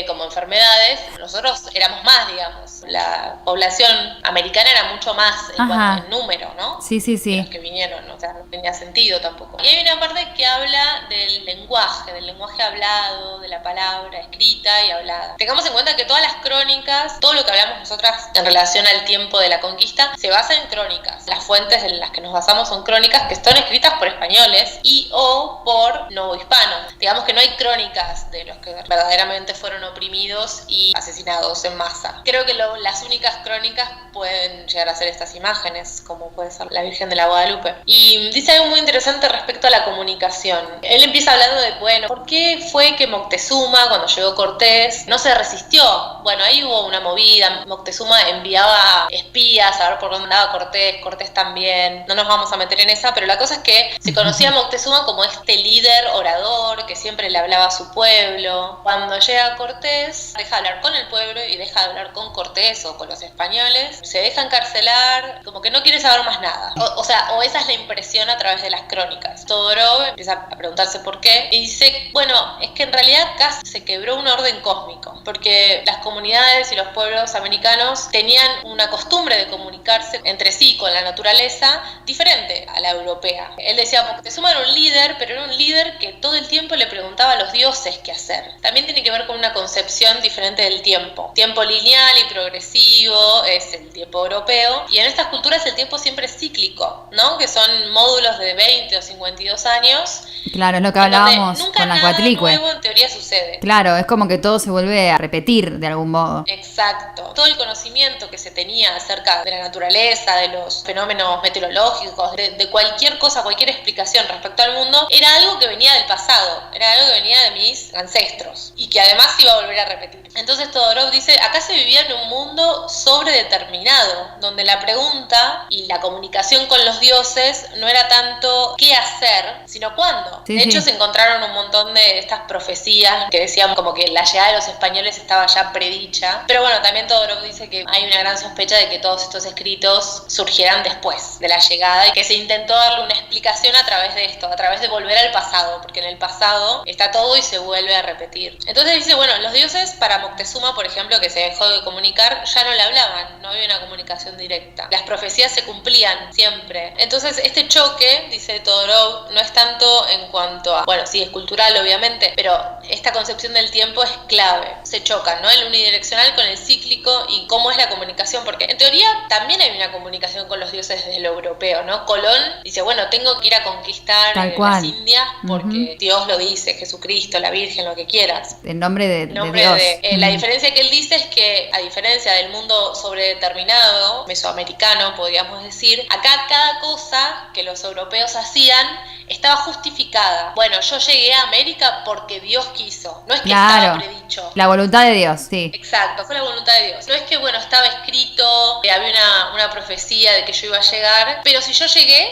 como enfermedades, nosotros éramos más, digamos. La población americana era mucho más en número, ¿no? Sí. Que los que vinieron, o sea, no tenía sentido tampoco. Y hay una parte que habla del lenguaje hablado, de la palabra escrita y hablada. Tengamos en cuenta que todas las crónicas, todo lo que hablamos nosotras en relación al tiempo de la conquista, se basa en crónicas. Las fuentes en las que nos basamos son crónicas que están escritas por españoles y o por novohispanos. Digamos que no hay crónicas de los que verdaderamente fueron oprimidos y asesinados en masa. Creo que las únicas crónicas pueden llegar a ser estas imágenes, como puede ser la Virgen de la Guadalupe. Y dice algo muy interesante respecto a la comunicación. Él empieza hablando de, bueno, ¿por qué fue que Moctezuma, cuando llegó Cortés, no se resistió? Bueno, ahí hubo una movida. Moctezuma enviaba espías a ver por dónde andaba Cortés también. No nos vamos a meter en esa, pero la cosa es que se conocía a Moctezuma como este líder orador que siempre le hablaba a su pueblo. Cuando llega Cortés, deja de hablar con el pueblo y deja de hablar con Cortés o con los españoles, se deja encarcelar, como que no quiere saber más nada. O esa es la impresión a través de las crónicas. Todorov empieza a preguntarse por qué y dice, bueno, es que en realidad casi se quebró un orden cósmico, porque las comunidades y los pueblos americanos tenían una costumbre de comunicarse entre sí con la naturaleza diferente a la europea. Él decía, Moctezuma era un líder, pero era un líder que todo el tiempo le preguntaba a los dioses qué hacer. También tiene que ver con una concepción diferente del tiempo. Tiempo lineal y progresivo es el tiempo europeo, y en estas culturas el tiempo siempre es cíclico, ¿no? Que son módulos de 20 o 52 años. Claro, es lo que hablábamos con la cuatlicue. Nunca nada nuevo en teoría sucede. Claro, es como que todo se vuelve a repetir de algún modo. Exacto. Todo el conocimiento que se tenía acerca de la naturaleza, de los fenómenos meteorológicos, de cualquier cosa, cualquier explicación respecto al mundo, era algo que venía del pasado, era algo que venía de mis ancestros y que además iba a volver a repetir. Entonces Todorov dice, acá se vivía en un mundo sobredeterminado, donde la pregunta y la comunicación con los dioses no era tanto qué hacer, sino cuándo. De hecho, se encontraron un montón de estas profecías que decían como que la llegada de los españoles estaba ya predicha. Pero bueno, también Todorov dice que hay una gran sospecha de que todos estos escritos surgieran después de la llegada y que se intentó darle una explicación a través de esto, a través de volver al pasado, porque en el pasado está todo y se vuelve a repetir. Entonces dice, bueno, los dioses para Moctezuma, por ejemplo, que se dejó de comunicar, ya no le hablaban, no había una comunicación directa. Las profecías se cumplían siempre. Entonces este choque, dice Todorov, no es tanto en cuanto a, bueno, sí es cultural obviamente, pero esta concepción del tiempo es clave. Se chocan, ¿no? El unidireccional con el cíclico y cómo es la comunicación, porque en teoría también hay una comunicación con los los dioses del europeo, ¿no? Colón dice, bueno, tengo que ir a conquistar las Indias porque Dios lo dice, Jesucristo, la Virgen, lo que quieras. En nombre de Dios. La diferencia que él dice es que, a diferencia del mundo sobredeterminado, mesoamericano, podríamos decir, acá cada cosa que los europeos hacían estaba justificada. Bueno, yo llegué a América porque Dios quiso. No es que estaba predicho. La voluntad de Dios, sí. Exacto, fue la voluntad de Dios. No es que, bueno, estaba escrito, había una profecía de que yo iba a llegar, pero si yo llegué,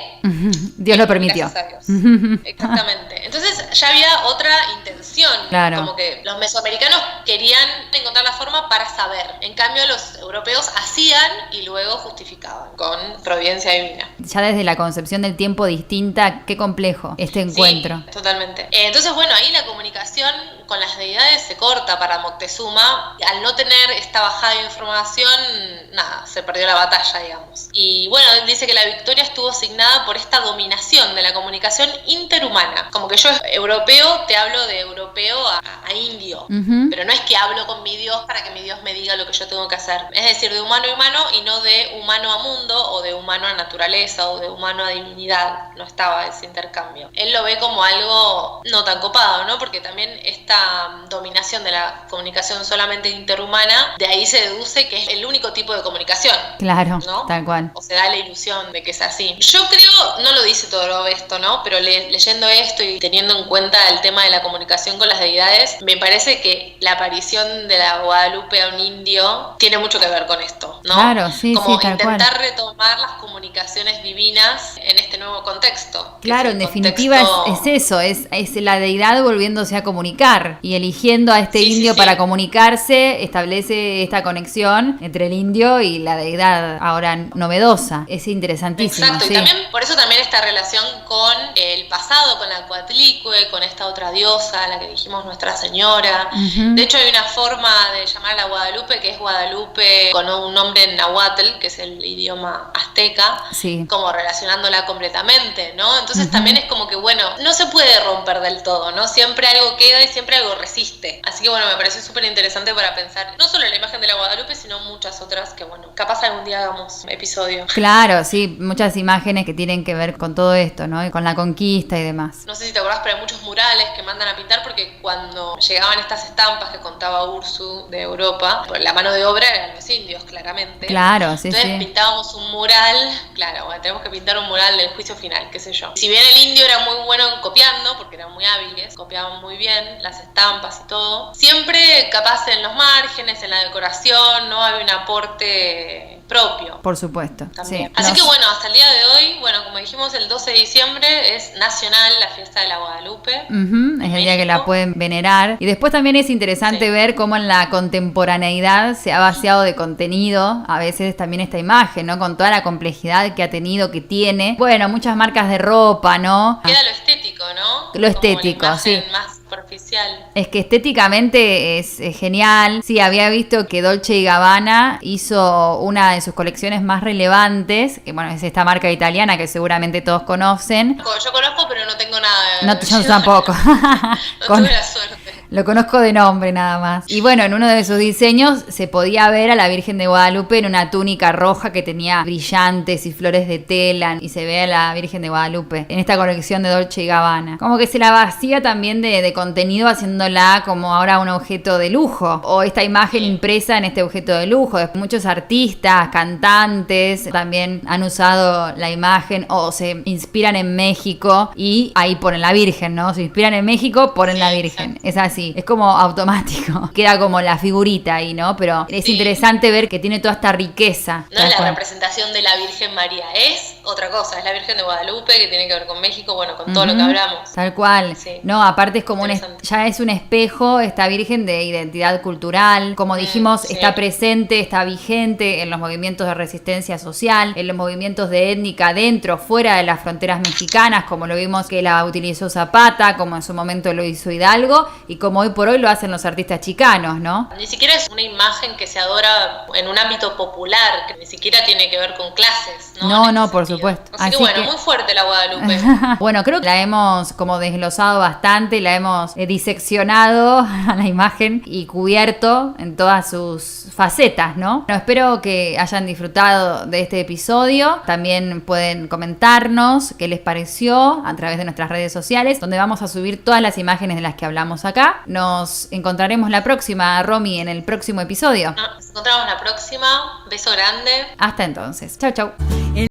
Dios lo permitió. Gracias a Dios. Exactamente. Entonces ya había otra intención. Claro. Como que los mesoamericanos querían encontrar la forma para saber. En cambio, los europeos hacían y luego justificaban con providencia divina. Ya desde la concepción del tiempo distinta, qué complejo este encuentro. Sí, totalmente. Entonces, bueno, ahí la comunicación con las deidades se corta para Moctezuma. Al no tener esta bajada de información, nada, se perdió la batalla, digamos. Y bueno, él dice que la victoria estuvo asignada por esta dominación de la comunicación interhumana. Como que yo, europeo, te hablo de europeo a indio. Pero no es que hablo con mi Dios para que mi Dios me diga lo que yo tengo que hacer. Es decir, de humano a humano y no de humano a mundo o de humano a naturaleza o de humano a divinidad. No estaba ese intercambio. Él lo ve como algo no tan copado, ¿no? Porque también esta dominación de la comunicación solamente interhumana, de ahí se deduce que es el único tipo de comunicación. Claro, ¿no? tal cual. O se da la ilusión de que es así. Yo creo, no lo dice todo esto, ¿no? Pero leyendo esto y teniendo en cuenta el tema de la comunicación con las deidades, me parece que la aparición de la Guadalupe a un indio tiene mucho que ver con esto, ¿no? Claro, sí, como tal intentar cual. retomar las comunicaciones divinas en este nuevo contexto. Claro, en definitiva es eso, es la deidad volviéndose a comunicar y eligiendo a este indio para comunicarse, establece esta conexión entre el indio y la deidad ahora novedosa. Es interesantísimo. Exacto, y también, por eso también esta relación con el pasado, con la Coatlicue, con esta otra diosa, la que dijimos Nuestra Señora. De hecho, hay una forma de llamar a la Guadalupe que es Guadalupe con un nombre en náhuatl, que es el idioma azteca, como relacionándola completamente, ¿no? Entonces también es como que, bueno, no se puede romper del todo, ¿no? Siempre algo queda y siempre algo resiste. Así que, bueno, me pareció súper interesante para pensar, no solo en la imagen de la Guadalupe, sino muchas otras que, bueno, capaz algún día hagamos episodio. Claro, sí, muchas imágenes que tienen que ver con todo esto, ¿no? Y con la conquista y demás. No sé si te acordás, pero hay muchos murales que mandan a pintar porque cuando llegaban estas estampas que contaba Ursu de Europa, pues la mano de obra eran los indios, claramente. Claro, sí, Entonces pintábamos un mural, claro, bueno, tenemos que pintar un mural del juicio final, qué sé yo. Si bien el indio era muy bueno copiando, porque eran muy hábiles, copiaban muy bien las estampas y todo, siempre capaz en los márgenes, en la decoración, no había un aporte propio. Por supuesto. También. Así que bueno, hasta el día de hoy, bueno, como dijimos, el 12 de diciembre es nacional la fiesta de la Guadalupe. Es el día que la pueden venerar. Y después también es interesante ver cómo en la contemporaneidad se ha vaciado de contenido a veces también esta imagen, ¿no? Con toda la complejidad que ha tenido, que tiene. Bueno, muchas marcas de ropa, ¿no? Queda lo estético, ¿no? Lo estético, sí. Más superficial. Es que estéticamente es genial. Sí, había visto que Dolce & Gabbana hizo una de sus colecciones más relevantes, que bueno, es esta marca italiana que seguramente todos conocen. Yo conozco, pero no tengo nada. No, yo tampoco. No tuve la suerte. Lo conozco de nombre nada más. Y bueno, en uno de sus diseños se podía ver a la Virgen de Guadalupe en una túnica roja que tenía brillantes y flores de tela, y se ve a la Virgen de Guadalupe en esta colección de Dolce & Gabbana. Como que se la vacía también de contenido, haciéndola como ahora un objeto de lujo, o esta imagen impresa en este objeto de lujo. Muchos artistas, cantantes también han usado la imagen o se inspiran en México y ahí ponen la Virgen, ¿no? Se inspiran en México, ponen la Virgen. Es así, es como automático. Queda como la figurita ahí, ¿no? Pero es interesante ver que tiene toda esta riqueza. No es la representación de la Virgen María, es otra cosa, es la Virgen de Guadalupe, que tiene que ver con México, bueno, con todo lo que hablamos. Tal cual. No, aparte es como ya es un espejo, esta Virgen, de identidad cultural. Como dijimos, está presente, está vigente en los movimientos de resistencia social, en los movimientos de étnica dentro, fuera de las fronteras mexicanas, como lo vimos que la utilizó Zapata, como en su momento lo hizo Hidalgo, y como hoy por hoy lo hacen los artistas chicanos, ¿no? Ni siquiera es una imagen que se adora en un ámbito popular, que ni siquiera tiene que ver con clases, ¿no? No, por supuesto. supuesto. Así que bueno, muy fuerte la Guadalupe. Bueno, creo que la hemos como desglosado bastante, la hemos diseccionado a la imagen y cubierto en todas sus facetas, ¿no? Bueno, espero que hayan disfrutado de este episodio. También pueden comentarnos qué les pareció a través de nuestras redes sociales, donde vamos a subir todas las imágenes de las que hablamos acá. Nos encontraremos la próxima, Romy, en el próximo episodio. Nos encontramos la próxima. Beso grande. Hasta entonces. Chau, chau.